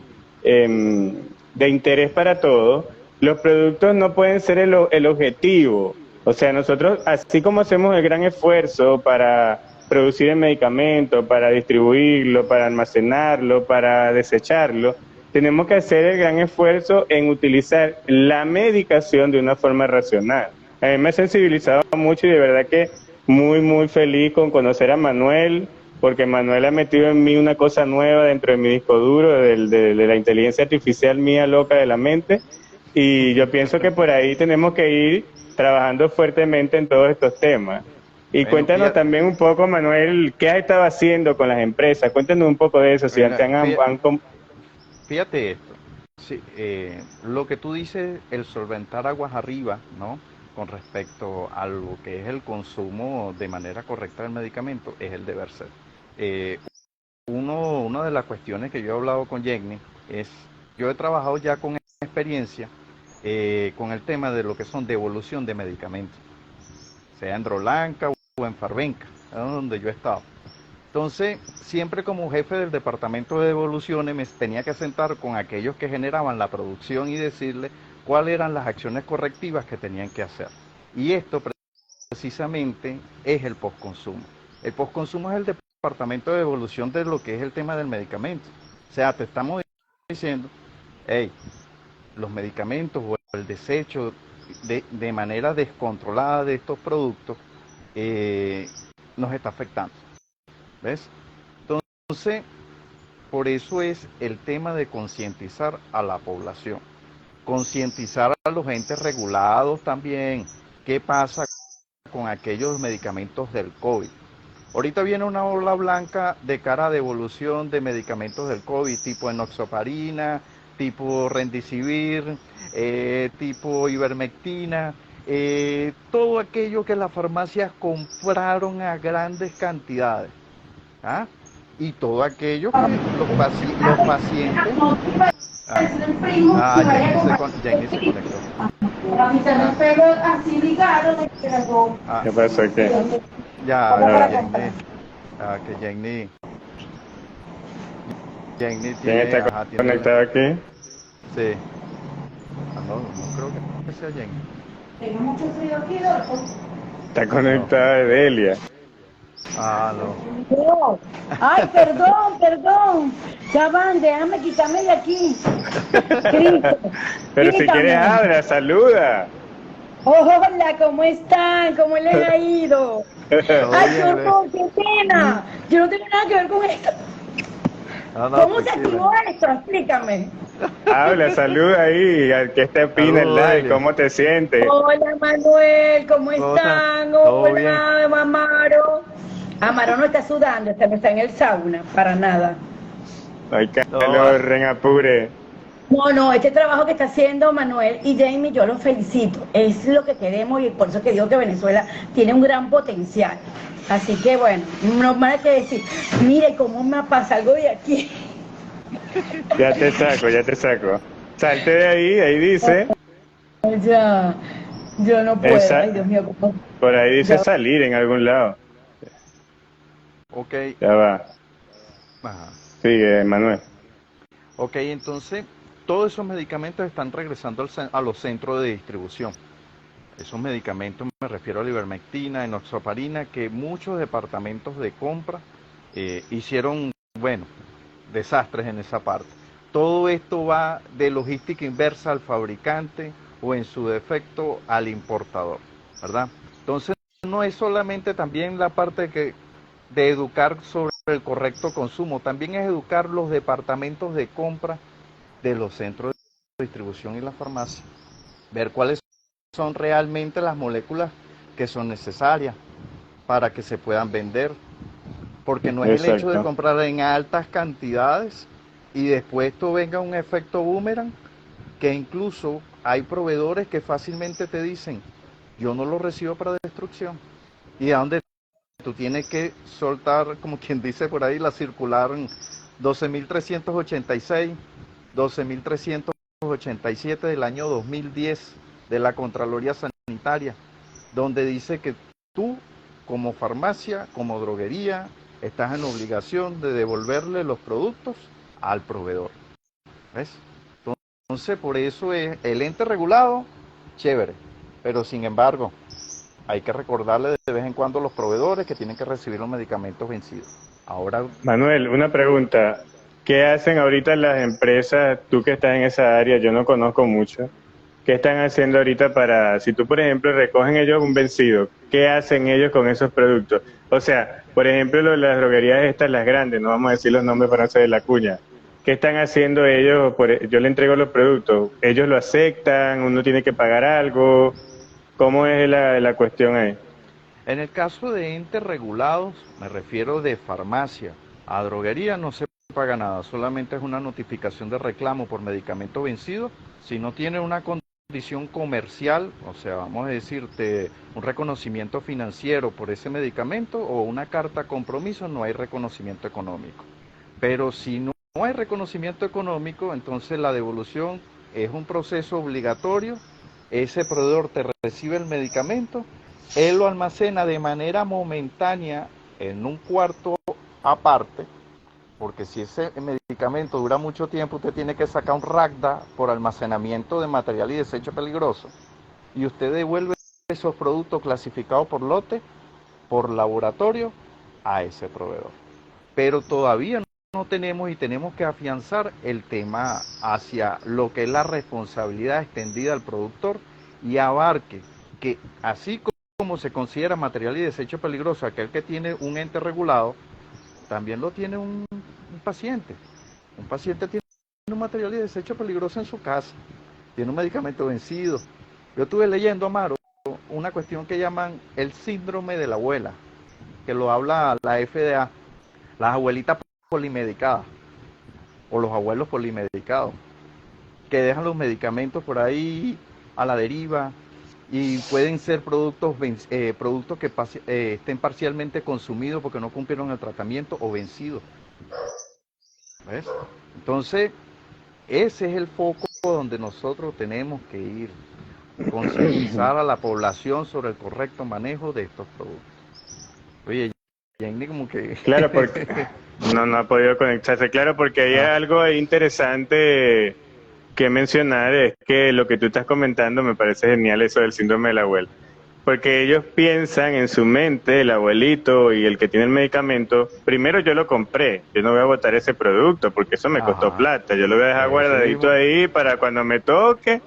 de interés para todos, los productos no pueden ser el objetivo. O sea, nosotros, así como hacemos el gran esfuerzo para producir el medicamento, para distribuirlo, para almacenarlo, para desecharlo, tenemos que hacer el gran esfuerzo en utilizar la medicación de una forma racional. A mí me ha sensibilizado mucho y de verdad que muy feliz con conocer a Manuel, porque Manuel ha metido en mí una cosa nueva dentro de mi disco duro, de la inteligencia artificial mía loca de la mente, y yo pienso que por ahí tenemos que ir trabajando fuertemente en todos estos temas. Y Bueno, cuéntanos fíjate, también un poco, Manuel, ¿qué has estado haciendo con las empresas? Cuéntanos un poco de eso, si mira, te fíjate esto. Sí, lo que tú dices, el solventar aguas arriba, ¿no? Con respecto a lo que es el consumo de manera correcta del medicamento, es el deber ser. Eh, una de las cuestiones que yo he hablado con Jenny es, yo he trabajado ya con experiencia con el tema de lo que son devolución de medicamentos, sea en Drolanca o en Farbenca, donde yo he estado. Entonces, siempre como jefe del departamento de devoluciones me tenía que sentar con aquellos que generaban la producción y decirles cuáles eran las acciones correctivas que tenían que hacer. Y esto precisamente es el postconsumo. El postconsumo es el departamento de devolución de lo que es el tema del medicamento. O sea, te estamos diciendo, hey, los medicamentos o el desecho de manera descontrolada de estos productos nos está afectando. ¿Ves? Entonces, por eso es el tema de concientizar a la población, concientizar a los entes regulados también. ¿Qué pasa con aquellos medicamentos del COVID? Ahorita viene una ola blanca de cara a devolución de medicamentos del COVID, tipo enoxaparina, tipo Remdesivir, tipo ivermectina, todo aquello que las farmacias compraron a grandes cantidades. ¿Ah? Y todo aquello que los pacientes... Jenny se conectó. ¿Qué pasó? ¿Qué? Ya, que Jenny ¿Quién tiene... está conectado aquí? Sí. No creo que sea Jenny. Tengo mucho frío aquí, Dolfo. Está conectada Delia. No. No. Ay, perdón. Ya van, déjame quitarme de aquí. Cristo, Pero si quieres habla, saluda. Hola, ¿cómo están? ¿Cómo les ha ido? Ay, qué horror, qué pena. Yo no tengo nada que ver con esto. ¿Cómo se activó esto? Explícame. Habla, saluda ahí, al que te opina el live, ¿cómo te sientes? Hola, Manuel, ¿cómo están? Hola, Amaro. Amaro no está sudando, no está en el sauna, para nada. Ay, calor, en apure. No, este trabajo que está haciendo Manuel y Jamie, yo los felicito. Es lo que queremos y por eso que digo que Venezuela tiene un gran potencial. Así que bueno, no más que decir, mire cómo me pasa algo de aquí. Ya te saco. Salte de ahí dice. Ya, yo no puedo, ay Dios mío. ¿Cómo? Por ahí dice ya. Salir en algún lado. Ok. Ya va. Ajá. Sigue, Manuel. Ok, entonces, todos esos medicamentos están regresando a los centros de distribución. Esos medicamentos, me refiero a la ivermectina, enoxaparina, que muchos departamentos de compra hicieron, desastres en esa parte. Todo esto va de logística inversa al fabricante o en su defecto al importador, ¿verdad? Entonces, no es solamente también la parte de educar sobre el correcto consumo, también es educar los departamentos de compra de los centros de distribución y la farmacia, ver cuáles son realmente las moléculas que son necesarias para que se puedan vender, porque no es el hecho de comprar en altas cantidades y después esto venga un efecto boomerang, que incluso hay proveedores que fácilmente te dicen, yo no lo recibo para destrucción, y a dónde tú tienes que soltar, como quien dice por ahí, la circular 12.386, 12.387 del año 2010 de la Contraloría Sanitaria, donde dice que tú, como farmacia, como droguería, estás en obligación de devolverle los productos al proveedor. ¿Ves? Entonces, por eso es el ente regulado, chévere, pero sin embargo, hay que recordarle de vez en cuando a los proveedores que tienen que recibir los medicamentos vencidos. Ahora, Manuel, una pregunta. ¿Qué hacen ahorita las empresas, tú que estás en esa área, yo no conozco mucho, qué están haciendo ahorita para, si tú por ejemplo recogen ellos un vencido, qué hacen ellos con esos productos? O sea, por ejemplo, las droguerías estas, las grandes, no vamos a decir los nombres para no hacer la cuña, ¿qué están haciendo ellos? Yo le entrego los productos, ¿ellos lo aceptan? ¿Uno tiene que pagar algo? ¿Cómo es la cuestión ahí? En el caso de entes regulados, me refiero de farmacia a droguería, no se paga nada, solamente es una notificación de reclamo por medicamento vencido. Si no tiene una condición comercial, o sea, vamos a decirte un reconocimiento financiero por ese medicamento o una carta compromiso, no hay reconocimiento económico. Pero si no hay reconocimiento económico, entonces la devolución es un proceso obligatorio. Ese proveedor te recibe el medicamento, él lo almacena de manera momentánea en un cuarto aparte, porque si ese medicamento dura mucho tiempo, usted tiene que sacar un RACDA por almacenamiento de material y desecho peligroso, y usted devuelve esos productos clasificados por lote, por laboratorio, a ese proveedor. Pero todavía no tenemos y tenemos que afianzar el tema hacia lo que es la responsabilidad extendida al productor y abarque que así como se considera material y desecho peligroso aquel que tiene un ente regulado, también lo tiene un paciente. Un paciente tiene un material y desecho peligroso en su casa, tiene un medicamento vencido. Yo estuve leyendo, Amaro, una cuestión que llaman el síndrome de la abuela. que lo habla la FDA, las abuelitas polimedicadas o los abuelos polimedicados, que dejan los medicamentos por ahí a la deriva y pueden ser productos que estén parcialmente consumidos porque no cumplieron el tratamiento o vencidos. ¿Ves? Entonces, ese es el foco donde nosotros tenemos que ir, concientizar a la población sobre el correcto manejo de estos productos. Oye, Jenny como que... Claro, porque no ha podido conectarse. Claro, porque hay algo interesante que mencionar, es que lo que tú estás comentando me parece genial, eso del síndrome de la abuela. Porque ellos piensan en su mente, el abuelito y el que tiene el medicamento, primero yo lo compré, yo no voy a botar ese producto porque eso me costó plata, yo lo voy a dejar guardadito ahí para cuando me toque,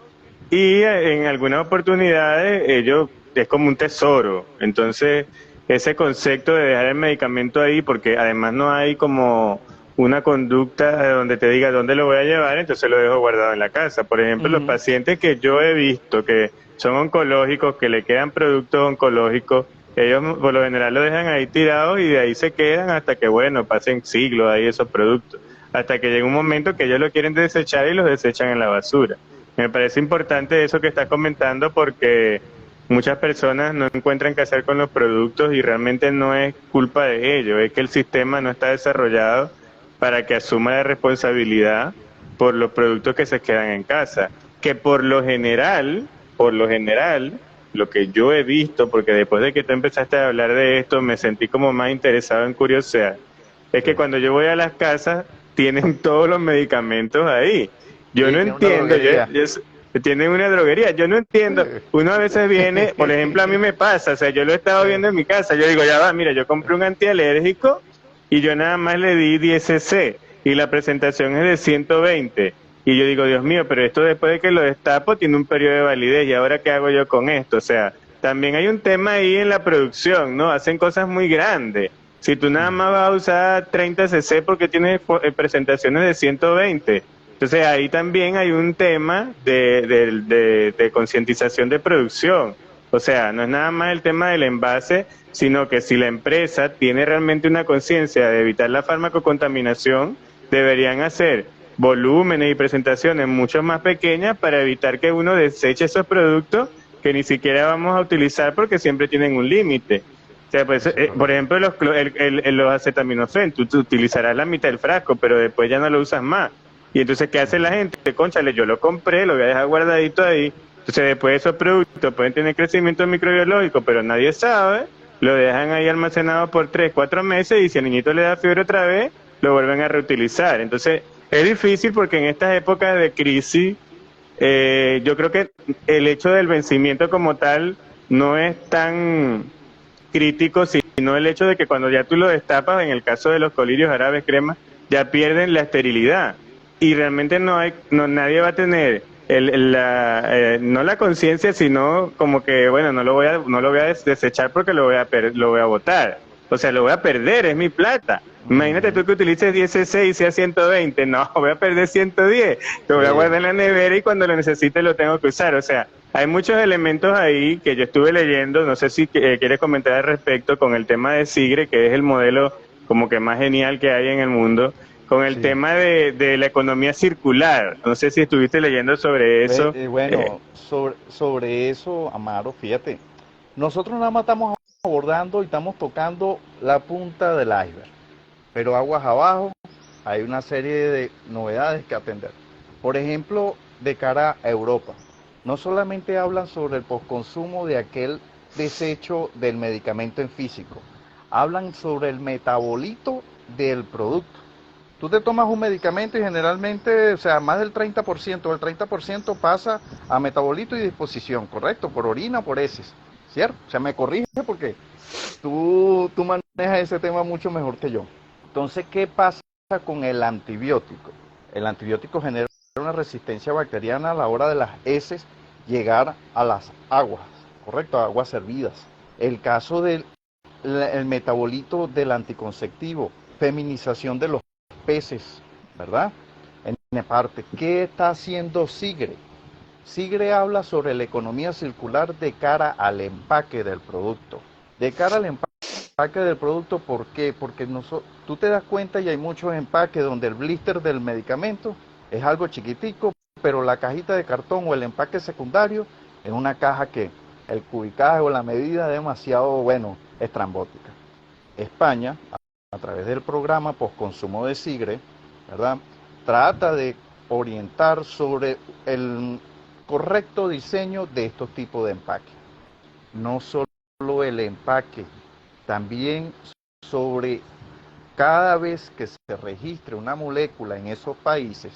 y en algunas oportunidades ellos es como un tesoro. Entonces ese concepto de dejar el medicamento ahí, porque además no hay como una conducta donde te diga dónde lo voy a llevar, entonces lo dejo guardado en la casa. Por ejemplo, los pacientes que yo he visto que son oncológicos, que le quedan productos oncológicos, ellos por lo general lo dejan ahí tirados y de ahí se quedan hasta que, bueno, pasen siglos ahí esos productos, hasta que llega un momento que ellos lo quieren desechar y los desechan en la basura. Me parece importante eso que estás comentando, porque muchas personas no encuentran qué hacer con los productos y realmente no es culpa de ellos, es que el sistema no está desarrollado para que asuma la responsabilidad por los productos que se quedan en casa, que por lo general, lo que yo he visto, porque después de que tú empezaste a hablar de esto, me sentí como más interesado en curiosear, es que cuando yo voy a las casas, tienen todos los medicamentos ahí. Yo no entiendo, tienen una droguería, yo no entiendo, uno a veces viene, por ejemplo, a mí me pasa, o sea, yo lo he estado viendo en mi casa, yo digo, ya va, mira, yo compré un antialérgico y yo nada más le di 10 cc y la presentación es de 120. Y yo digo, Dios mío, pero esto después de que lo destapo tiene un periodo de validez, ¿y ahora qué hago yo con esto? O sea, también hay un tema ahí en la producción, ¿no? Hacen cosas muy grandes. Si tú nada más vas a usar 30 cc porque tienes presentaciones de 120. Entonces ahí también hay un tema de concientización de producción. O sea, no es nada más el tema del envase, sino que si la empresa tiene realmente una conciencia de evitar la farmacocontaminación, deberían hacer volúmenes y presentaciones mucho más pequeñas para evitar que uno deseche esos productos que ni siquiera vamos a utilizar porque siempre tienen un límite. O sea, pues, por ejemplo, los acetaminofén, tú utilizarás la mitad del frasco, pero después ya no lo usas más. Y entonces, ¿qué hace la gente? Cónchale, yo lo compré, lo voy a dejar guardadito ahí. Entonces, después esos productos pueden tener crecimiento microbiológico, pero nadie sabe. Lo dejan ahí almacenado por 3, 4 meses y si el niñito le da fiebre otra vez, lo vuelven a reutilizar. Entonces, es difícil porque en estas épocas de crisis, yo creo que el hecho del vencimiento como tal no es tan crítico, sino el hecho de que cuando ya tú lo destapas, en el caso de los colirios árabes crema, ya pierden la esterilidad y realmente nadie va a tener no la conciencia, sino como que bueno, no lo voy a desechar porque lo voy a botar. O sea, lo voy a perder, es mi plata. Imagínate tú que utilices 10 cc y sea 120, no, voy a perder 110, lo voy a guardar en la nevera y cuando lo necesite lo tengo que usar. O sea, hay muchos elementos ahí que yo estuve leyendo, no sé si quieres comentar al respecto con el tema de Sigre, que es el modelo como que más genial que hay en el mundo, con el tema de la economía circular. No sé si estuviste leyendo sobre eso. Bueno, sobre eso, Amaro, fíjate, nosotros nada más estamos abordando y estamos tocando la punta del iceberg, pero aguas abajo hay una serie de novedades que atender. Por ejemplo, de cara a Europa, no solamente hablan sobre el postconsumo de aquel desecho del medicamento en físico, hablan sobre el metabolito del producto. Tú te tomas un medicamento y generalmente, o sea, más del 30%, el 30% pasa a metabolito y disposición, ¿correcto? Por orina o por heces, ¿cierto? O sea, me corrige porque tú manejas ese tema mucho mejor que yo. Entonces, ¿qué pasa con el antibiótico? El antibiótico genera una resistencia bacteriana a la hora de las heces llegar a las aguas, ¿correcto? Aguas hervidas. El caso del metabolito del anticonceptivo, feminización de los peces, ¿verdad? En parte, ¿qué está haciendo Sigre? Sigre habla sobre la economía circular de cara al empaque del producto. De cara al empaque empaque del producto. ¿Por qué? Porque tú te das cuenta y hay muchos empaques donde el blister del medicamento es algo chiquitico, pero la cajita de cartón o el empaque secundario es una caja que el cubicaje o la medida es demasiado, estrambótica. España, a través del programa postconsumo de SIGRE, ¿verdad?, trata de orientar sobre el correcto diseño de estos tipos de empaques. No solo el empaque, también sobre cada vez que se registre una molécula en esos países,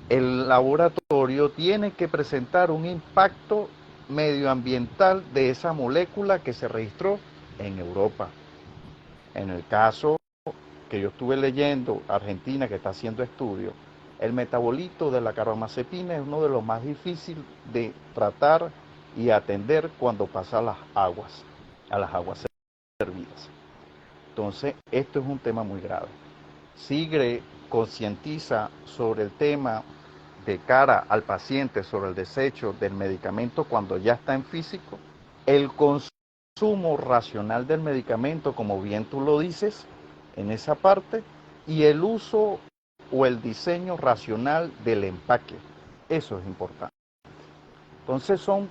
el laboratorio tiene que presentar un impacto medioambiental de esa molécula que se registró en Europa. En el caso que yo estuve leyendo, Argentina, que está haciendo estudios, el metabolito de la carbamazepina es uno de los más difíciles de tratar y atender cuando pasa a las aguas servidas. Entonces, esto es un tema muy grave. SIGRE concientiza sobre el tema de cara al paciente, sobre el desecho del medicamento cuando ya está en físico, el consumo racional del medicamento, como bien tú lo dices, en esa parte, y el uso o el diseño racional del empaque. Eso es importante. Entonces son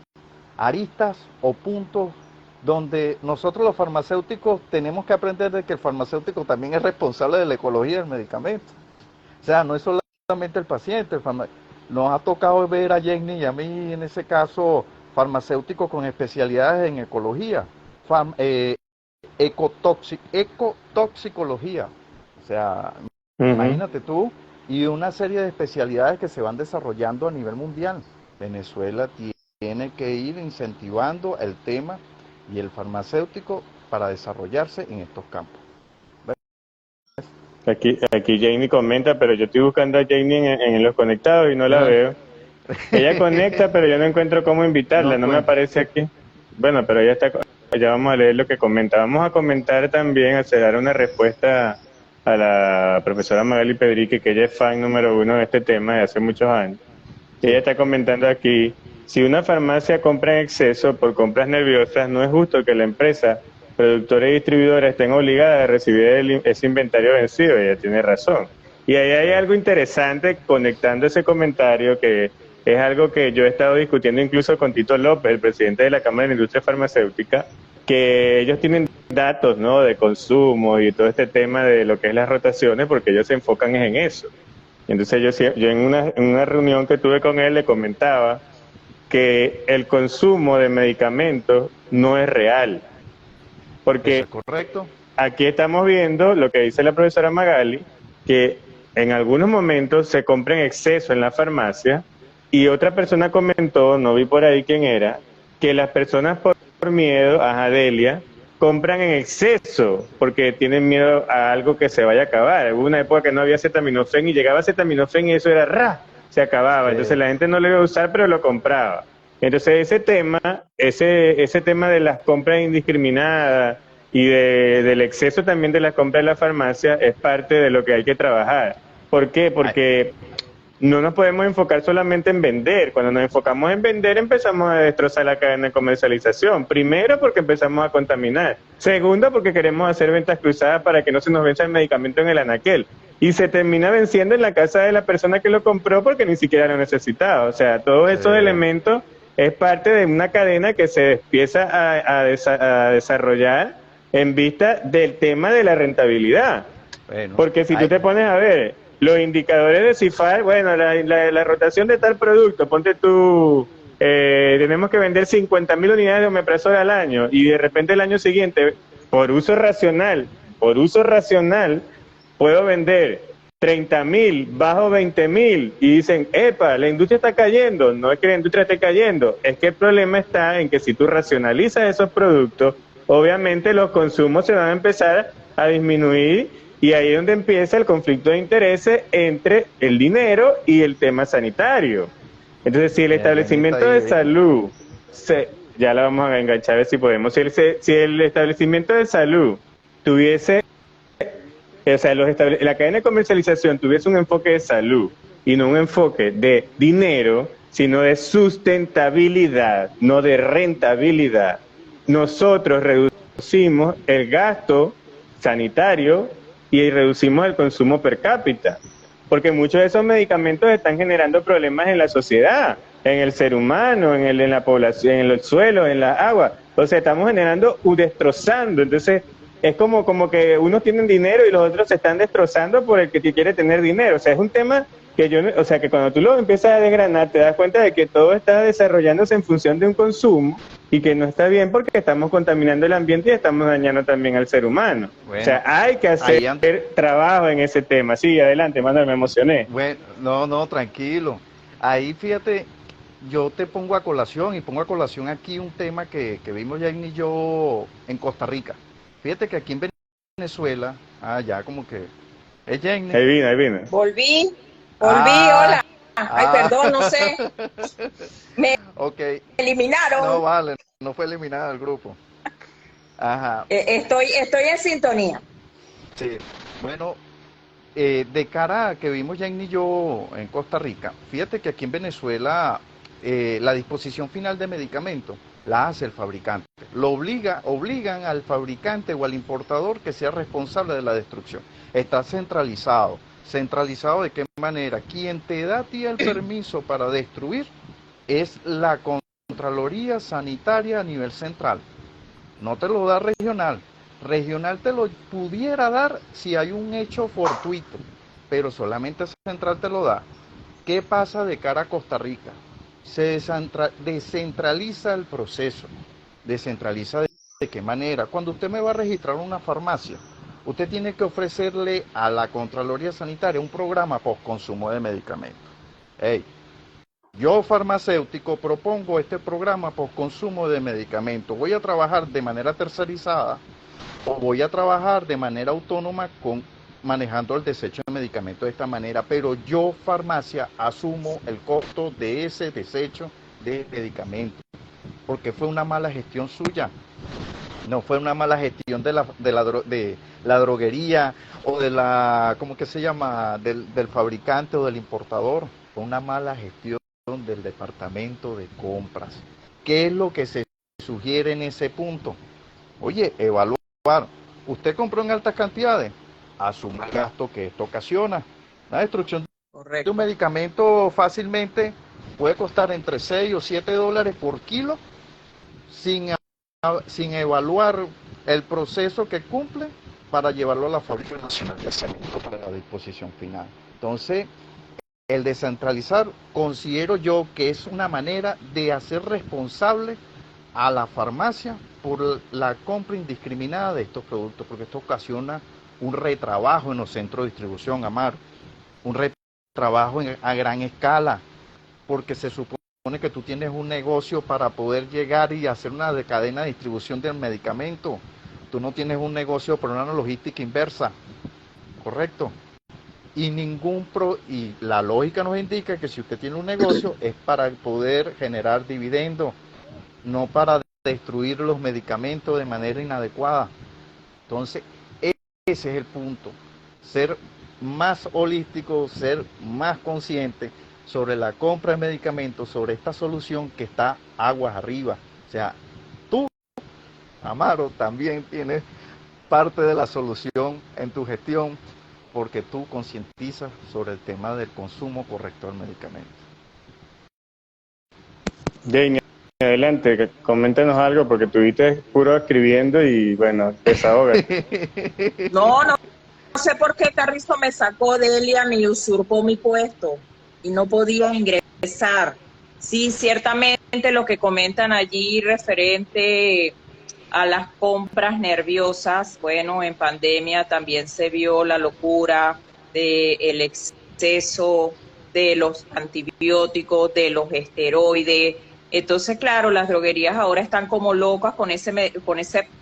aristas o puntos donde nosotros los farmacéuticos tenemos que aprender de que el farmacéutico también es responsable de la ecología del medicamento. O sea, no es solamente el paciente, nos ha tocado ver a Jenny y a mí, en ese caso, farmacéuticos con especialidades en ecología, ecotoxicología, o sea, imagínate tú, y una serie de especialidades que se van desarrollando a nivel mundial. Venezuela tiene que ir incentivando el tema y el farmacéutico para desarrollarse en estos campos. Aquí Jamie comenta, pero yo estoy buscando a Jamie en los conectados y no la veo. Ella conecta, pero yo no encuentro cómo invitarla, no me aparece aquí. Bueno, pero ella está, ya vamos a leer lo que comenta. Vamos a comentar también, a dar una respuesta a la profesora Magali Pedrique, que ella es fan número 1 de este tema de hace muchos años. Ella está comentando aquí: si una farmacia compra en exceso por compras nerviosas, no es justo que la empresa productora y distribuidora estén obligadas a recibir ese inventario vencido. Ella tiene razón. Y ahí hay algo interesante conectando ese comentario, que es algo que yo he estado discutiendo incluso con Tito López, el presidente de la Cámara de la Industria Farmacéutica, que ellos tienen datos, ¿no?, de consumo y todo este tema de lo que es las rotaciones, porque ellos se enfocan en eso. Entonces yo en una reunión que tuve con él le comentaba que el consumo de medicamentos no es real. Porque ¿eso es correcto? Aquí estamos viendo lo que dice la profesora Magali, que en algunos momentos se compra en exceso en la farmacia, y otra persona comentó, no vi por ahí quién era, que las personas por miedo, Delia, compran en exceso porque tienen miedo a algo que se vaya a acabar. Hubo una época que no había acetaminofén y llegaba acetaminofén y eso era se acababa. Sí. Entonces la gente no lo iba a usar, pero lo compraba. Entonces ese tema de las compras indiscriminadas y del exceso también de las compras de la farmacia es parte de lo que hay que trabajar. ¿Por qué? Porque no nos podemos enfocar solamente en vender. Cuando nos enfocamos en vender, empezamos a destrozar la cadena de comercialización. Primero, porque empezamos a contaminar. Segundo, porque queremos hacer ventas cruzadas para que no se nos venza el medicamento en el anaquel. Y se termina venciendo en la casa de la persona que lo compró porque ni siquiera lo necesitaba. O sea, todos esos elementos es parte de una cadena que se empieza a desarrollar en vista del tema de la rentabilidad. Bueno, porque si tú te pones a ver los indicadores de CIFAR, bueno, la rotación de tal producto, ponte tú, tenemos que vender 50.000 unidades de omeprazol al año, y de repente el año siguiente, por uso racional, puedo vender 30.000, bajo 20.000, y dicen, epa, la industria está cayendo. No es que la industria esté cayendo, es que el problema está en que si tú racionalizas esos productos, obviamente los consumos se van a empezar a disminuir, y ahí es donde empieza el conflicto de intereses entre el dinero y el tema sanitario. Entonces, si el establecimiento de salud, ya la vamos a enganchar a ver si podemos, si el establecimiento de salud tuviese, o sea, la cadena de comercialización tuviese un enfoque de salud y no un enfoque de dinero, sino de sustentabilidad, no de rentabilidad, nosotros reducimos el gasto sanitario y reducimos el consumo per cápita, porque muchos de esos medicamentos están generando problemas en la sociedad, en el ser humano, en la población, en el suelo, en la agua. O sea, estamos generando destrozando. Entonces, es como que unos tienen dinero y los otros se están destrozando por el que quiere tener dinero. O sea, es un tema que que cuando tú lo empiezas a desgranar, te das cuenta de que todo está desarrollándose en función de un consumo y que no está bien porque estamos contaminando el ambiente y estamos dañando también al ser humano. Bueno, o sea, hay que hacer trabajo en ese tema. Sí, adelante, Manuel, me emocioné. Bueno, no, tranquilo. Ahí, fíjate, yo te pongo a colación y pongo a colación aquí un tema que vimos Jane y yo en Costa Rica. Fíjate que aquí en Venezuela, ya como que... ¿Es Jane? Ahí vino. Volví, hola. Ay, perdón, no sé. Me eliminaron. No vale, no fue eliminado el grupo. Ajá. Estoy en sintonía. Sí, bueno, de cara a que vimos Jane y yo en Costa Rica, fíjate que aquí en Venezuela la disposición final de medicamentos la hace el fabricante. Obligan al fabricante o al importador que sea responsable de la destrucción. Está centralizado. ¿Centralizado de qué manera? Quien te da a ti el permiso para destruir es la Contraloría Sanitaria a nivel central. No te lo da regional. Regional te lo pudiera dar si hay un hecho fortuito, pero solamente central te lo da. ¿Qué pasa de cara a Costa Rica? Se descentraliza el proceso. ¿Descentraliza de qué manera? Cuando usted me va a registrar una farmacia, usted tiene que ofrecerle a la Contraloría Sanitaria un programa postconsumo de medicamentos. Yo, farmacéutico, propongo este programa postconsumo de medicamentos. Voy a trabajar de manera tercerizada o voy a trabajar de manera autónoma manejando el desecho de medicamentos de esta manera, pero yo, farmacia, asumo el costo de ese desecho de medicamentos, porque fue una mala gestión suya. No fue una mala gestión de la droguería o de la, ¿cómo que se llama?, del fabricante o del importador. Fue una mala gestión del departamento de compras. ¿Qué es lo que se sugiere en ese punto? Oye, evaluar. ¿Usted compró en altas cantidades? Asuma el gasto que esto ocasiona. La destrucción de un medicamento fácilmente puede costar entre 6 o 7 dólares por kilo sin evaluar el proceso que cumple para llevarlo a la Fábrica Nacional de Cemento para la disposición final. Entonces, el descentralizar considero yo que es una manera de hacer responsable a la farmacia por la compra indiscriminada de estos productos, porque esto ocasiona un retrabajo en los centros de distribución, Amar, un retrabajo a gran escala, porque se supone que tú tienes un negocio para poder llegar y hacer una cadena de distribución del medicamento. Tú no tienes un negocio por una logística inversa, ¿correcto? Y la lógica nos indica que si usted tiene un negocio es para poder generar dividendos, no para destruir los medicamentos de manera inadecuada. Entonces, ese es el punto, ser más holístico, ser más consciente sobre la compra de medicamentos, sobre esta solución que está aguas arriba. O sea, tú, Amaro, también tienes parte de la solución en tu gestión porque tú concientizas sobre el tema del consumo correcto del medicamento. Jane, adelante, coméntanos algo porque estuviste puro escribiendo y bueno, desahoga. No sé por qué Carrizo me sacó de Delia, me usurpó mi puesto y no podía ingresar. Sí, ciertamente lo que comentan allí referente a las compras nerviosas, bueno, en pandemia también se vio la locura del exceso de los antibióticos, de los esteroides. Entonces, claro, las droguerías ahora están como locas con ese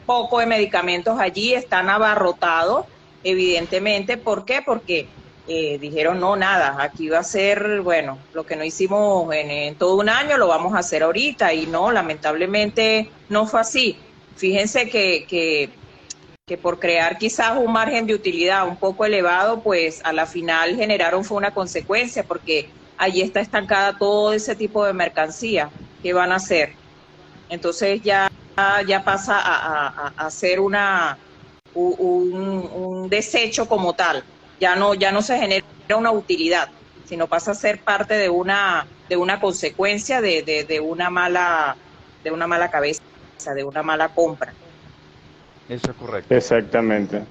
poco de medicamentos allí, están abarrotados, evidentemente. ¿Por qué? Porque dijeron, no, nada, aquí va a ser, bueno, lo que no hicimos en todo un año, lo vamos a hacer ahorita. Y no, lamentablemente no fue así. Fíjense que por crear quizás un margen de utilidad un poco elevado, pues a la final generaron fue una consecuencia, porque allí está estancada todo ese tipo de mercancía. ¿Qué van a hacer? Entonces ya ya pasa a ser un desecho como tal. Ya no se genera una utilidad, sino pasa a ser parte de una consecuencia de una mala cabeza, de una mala compra. Eso es correcto. Exactamente.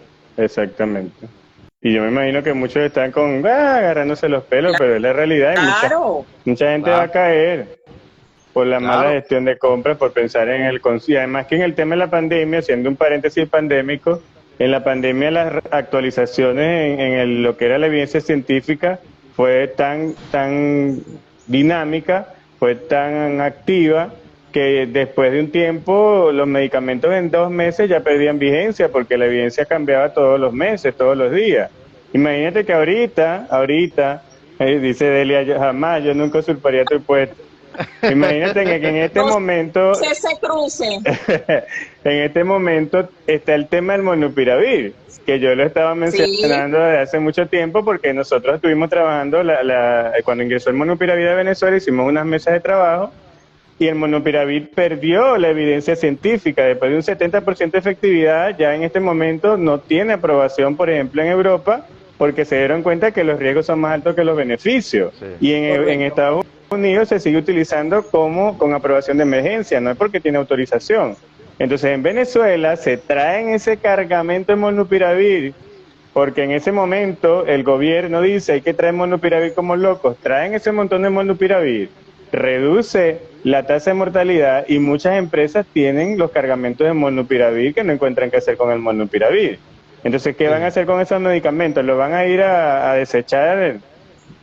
Y yo me imagino que muchos están agarrándose los pelos, pero es la realidad. Claro. Mucha gente va a caer por la mala gestión de compras, por pensar en el consumo. Y además que en el tema de la pandemia, haciendo un paréntesis pandémico, en la pandemia las actualizaciones en lo que era la evidencia científica fue tan dinámica, fue tan activa, que después de un tiempo los medicamentos en 2 meses ya perdían vigencia porque la evidencia cambiaba todos los meses, todos los días. Imagínate que ahorita, dice Delia, yo nunca usurparía tu puesto. Imagínate que en este momento Se cruce. en este momento está el tema del molnupiravir, que yo lo estaba mencionando desde hace mucho tiempo porque nosotros estuvimos trabajando cuando ingresó el molnupiravir a Venezuela, hicimos unas mesas de trabajo y el molnupiravir perdió la evidencia científica. Después de un 70% de efectividad, ya en este momento no tiene aprobación, por ejemplo, en Europa, porque se dieron cuenta que los riesgos son más altos que los beneficios. Sí. Y en Estados Unidos se sigue utilizando con aprobación de emergencia, no es porque tiene autorización. Entonces en Venezuela se traen ese cargamento de molnupiravir, porque en ese momento el gobierno dice hay que traer molnupiravir como locos, traen ese montón de molnupiravir, reduce la tasa de mortalidad y muchas empresas tienen los cargamentos de molnupiravir que no encuentran qué hacer con el molnupiravir. Entonces, ¿qué van a hacer con esos medicamentos? ¿Los van a ir a desechar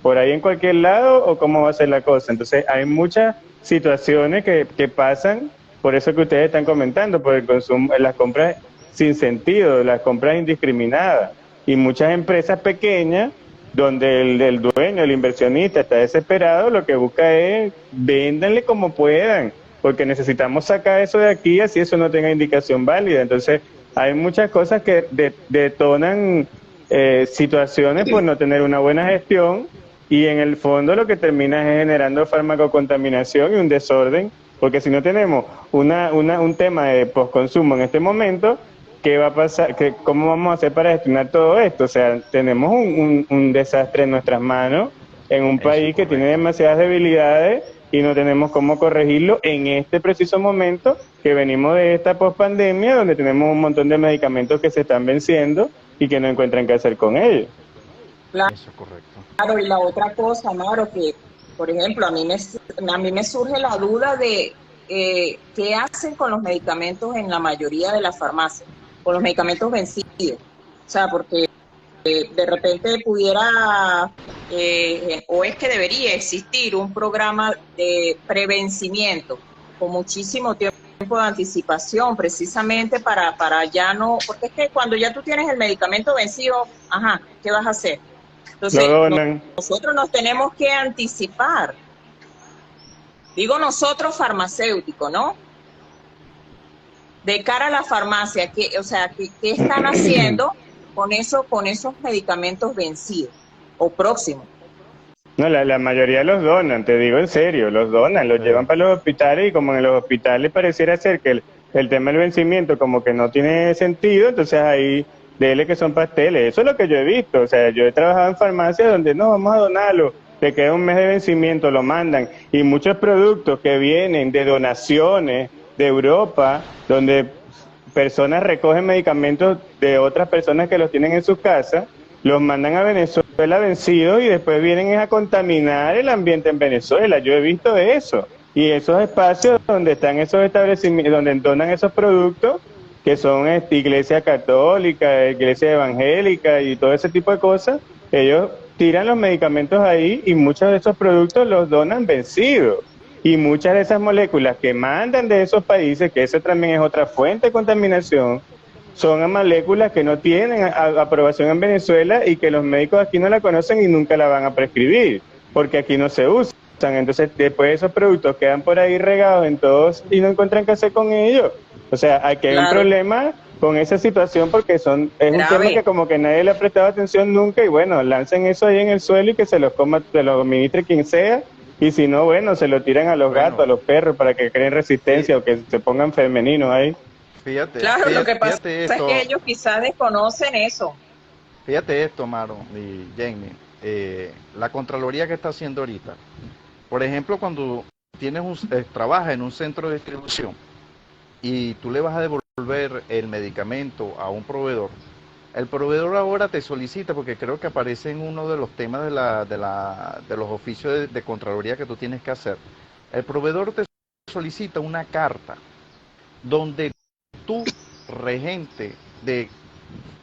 por ahí en cualquier lado o cómo va a ser la cosa? Entonces, hay muchas situaciones que pasan, por eso que ustedes están comentando, por el consumo, las compras sin sentido, las compras indiscriminadas. Y muchas empresas pequeñas, donde el dueño, el inversionista está desesperado, lo que busca es véndanle como puedan, porque necesitamos sacar eso de aquí, así eso no tenga indicación válida. Entonces, hay muchas cosas que detonan situaciones por no tener una buena gestión y en el fondo lo que termina es generando farmacocontaminación y un desorden, porque si no tenemos un tema de postconsumo en este momento, ¿qué va a pasar? ¿Cómo vamos a hacer para gestionar todo esto? O sea, tenemos un desastre en nuestras manos en un país que tiene demasiadas debilidades y no tenemos cómo corregirlo en este preciso momento que venimos de esta pospandemia donde tenemos un montón de medicamentos que se están venciendo y que no encuentran qué hacer con ellos. Claro. Eso es correcto. Claro, y la otra cosa, Mauro, que por ejemplo a mí me surge la duda de qué hacen con los medicamentos en la mayoría de las farmacias, con los medicamentos vencidos. O sea, porque de repente pudiera, o es que debería existir un programa de prevencimiento con muchísimo tiempo de anticipación, precisamente para ya no, porque es que cuando ya tú tienes el medicamento vencido, ¿qué vas a hacer? Entonces, nosotros nos tenemos que anticipar. Digo nosotros farmacéuticos, ¿no? De cara a la farmacia, ¿qué están haciendo con esos medicamentos vencidos o próximos? No, la mayoría los donan, te digo en serio, los donan, los llevan para los hospitales y como en los hospitales pareciera ser que el tema del vencimiento como que no tiene sentido, entonces ahí dele que son pasteles. Eso es lo que yo he visto, o sea, yo he trabajado en farmacias donde no, vamos a donarlo, te queda un mes de vencimiento, lo mandan, y muchos productos que vienen de donaciones de Europa, donde personas recogen medicamentos de otras personas que los tienen en sus casas, los mandan a Venezuela vencidos y después vienen a contaminar el ambiente en Venezuela. Yo he visto eso. Y esos espacios donde están esos establecimientos, donde donan esos productos, que son iglesia católica, iglesia evangélica y todo ese tipo de cosas, ellos tiran los medicamentos ahí y muchos de esos productos los donan vencidos. Y muchas de esas moléculas que mandan de esos países, que eso también es otra fuente de contaminación, son moléculas que no tienen aprobación en Venezuela y que los médicos aquí no la conocen y nunca la van a prescribir, porque aquí no se usan. Entonces, después esos productos quedan por ahí regados en todos y no encuentran qué hacer con ellos. O sea, aquí hay un problema con esa situación porque es un tema que como que nadie le ha prestado atención nunca y bueno, lancen eso ahí en el suelo y que se los coma, se los administre quien sea Y si no, bueno, se lo tiran a los gatos, a los perros, para que creen resistencia o que se pongan femeninos ahí. Claro, lo que pasa es esto, que ellos quizás desconocen eso. Fíjate esto, Maro y Jamie, la Contraloría que está haciendo ahorita. Por ejemplo, cuando trabajas en un centro de distribución y tú le vas a devolver el medicamento a un proveedor, el proveedor ahora te solicita, porque creo que aparece en uno de los temas de los oficios de Contraloría que tú tienes que hacer, el proveedor te solicita una carta donde tú, regente de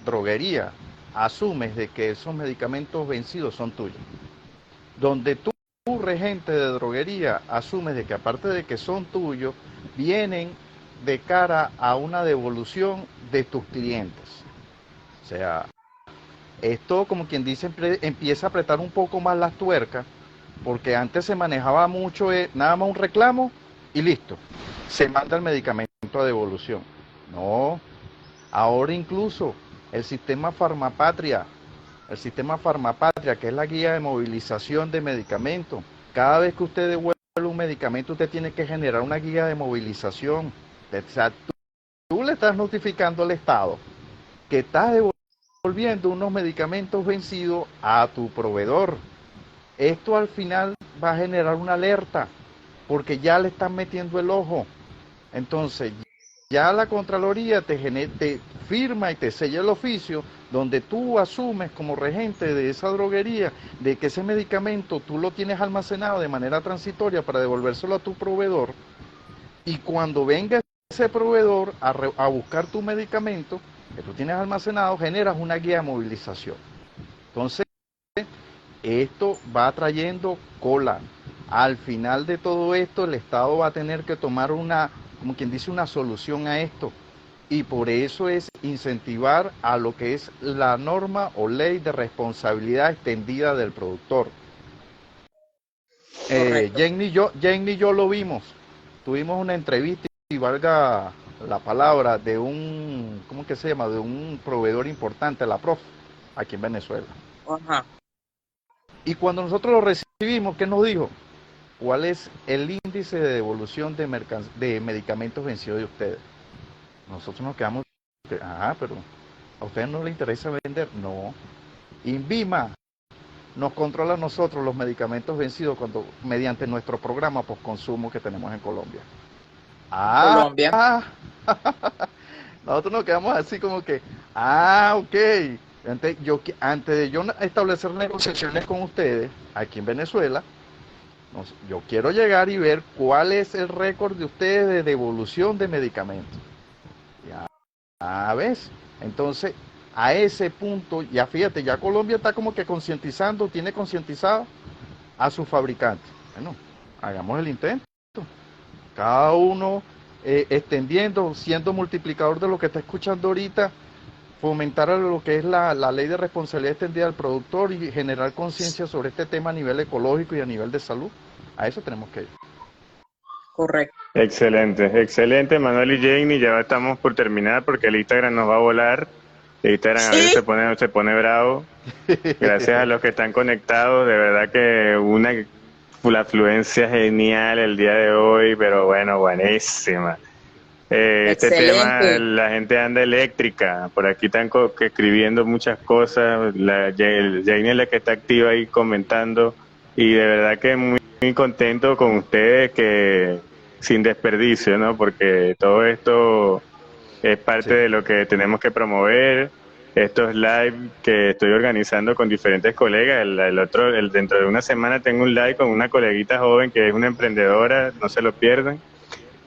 droguería, asumes de que esos medicamentos vencidos son tuyos. Donde tú, regente de droguería, asumes de que aparte de que son tuyos, vienen de cara a una devolución de tus clientes. O sea, esto, como quien dice, empieza a apretar un poco más las tuercas, porque antes se manejaba mucho, nada más un reclamo y listo, se manda el medicamento a devolución. No, ahora incluso el sistema Farmapatria, que es la guía de movilización de medicamentos, cada vez que usted devuelve un medicamento, usted tiene que generar una guía de movilización. O sea, tú le estás notificando al Estado que estás devolviendo unos medicamentos vencidos a tu proveedor. Esto al final va a generar una alerta, porque ya le están metiendo el ojo. Entonces, ya la Contraloría te firma y te sella el oficio donde tú asumes como regente de esa droguería de que ese medicamento tú lo tienes almacenado de manera transitoria para devolvérselo a tu proveedor, y cuando venga ese proveedor a buscar tu medicamento que tú tienes almacenado, generas una guía de movilización. Entonces, esto va trayendo cola. Al final de todo esto, el Estado va a tener que tomar como quien dice, una solución a esto. Y por eso es incentivar a lo que es la norma o ley de responsabilidad extendida del productor. Jenny y yo lo vimos. Tuvimos una entrevista, y valga la palabra, de un, ¿cómo que se llama? De un proveedor importante, la Prof, aquí en Venezuela. Ajá. Y cuando nosotros lo recibimos, ¿qué nos dijo? ¿Cuál es el índice de devolución de medicamentos vencidos de ustedes? Nosotros nos quedamos, pero ¿a ustedes no les interesa vender? No. INVIMA nos controla a nosotros los medicamentos vencidos mediante nuestro programa postconsumo que tenemos en Colombia. Colombia. Nosotros nos quedamos así como que, ok. Antes de yo establecer negociaciones con ustedes aquí en Venezuela, yo quiero llegar y ver cuál es el récord de ustedes de devolución de medicamentos. Ya ves, entonces a ese punto, ya fíjate, ya Colombia está como que tiene concientizado a sus fabricantes. Bueno, hagamos el intento. Cada uno extendiendo, siendo multiplicador de lo que está escuchando ahorita, fomentar lo que es la ley de responsabilidad extendida del productor y generar conciencia sobre este tema a nivel ecológico y a nivel de salud. A eso tenemos que ir. Correcto. Excelente, Manuel y Jamie. Ya estamos por terminar porque el Instagram nos va a volar. El Instagram a veces se pone bravo. Gracias a los que están conectados. De verdad que la afluencia genial el día de hoy, pero bueno, buenísima. Este tema, la gente anda eléctrica. Por aquí están escribiendo muchas cosas. Jamie es la que está activa ahí comentando. Y de verdad que muy contento con ustedes, que sin desperdicio, ¿no? Porque todo esto es parte de lo que tenemos que promover. Estos live que estoy organizando con diferentes colegas. Dentro de una semana tengo un live con una coleguita joven que es una emprendedora, no se lo pierdan.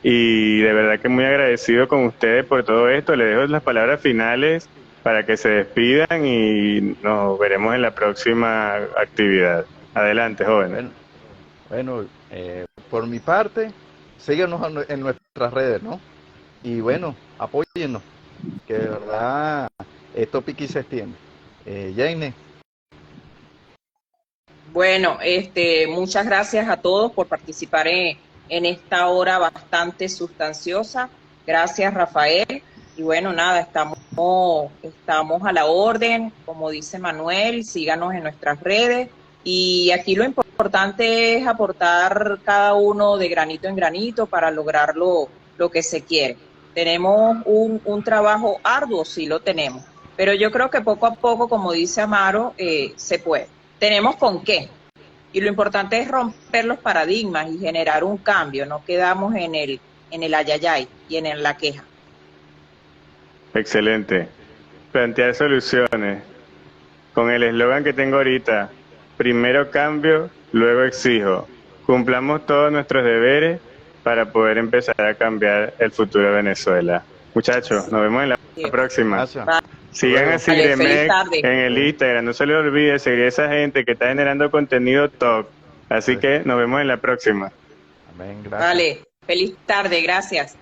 Y de verdad que muy agradecido con ustedes por todo esto. Les dejo las palabras finales para que se despidan y nos veremos en la próxima actividad. Adelante, jóvenes. Bueno, por mi parte, síganos en nuestras redes, ¿no? Y bueno, apóyennos, que de verdad esto piqui se extiende. Jane. Bueno, muchas gracias a todos por participar en esta hora bastante sustanciosa. Gracias, Rafael. Y bueno, nada, estamos a la orden, como dice Manuel, síganos en nuestras redes. Y aquí lo importante es aportar cada uno de granito en granito para lograr lo que se quiere. ¿Tenemos un trabajo arduo? Sí lo tenemos, pero yo creo que poco a poco, como dice Amaro, se puede. Tenemos con qué, y lo importante es romper los paradigmas y generar un cambio, no quedamos en el ayayay y en la queja. Excelente. Plantear soluciones. Con el eslogan que tengo ahorita, primero cambio, luego exijo. Cumplamos todos nuestros deberes para poder empezar a cambiar el futuro de Venezuela. Muchachos, nos vemos en la próxima. Gracias. Sigan a Sigremec en el Instagram. No se les olvide seguir a esa gente que está generando contenido top. Así que nos vemos en la próxima. Amén, gracias. Vale, feliz tarde, gracias.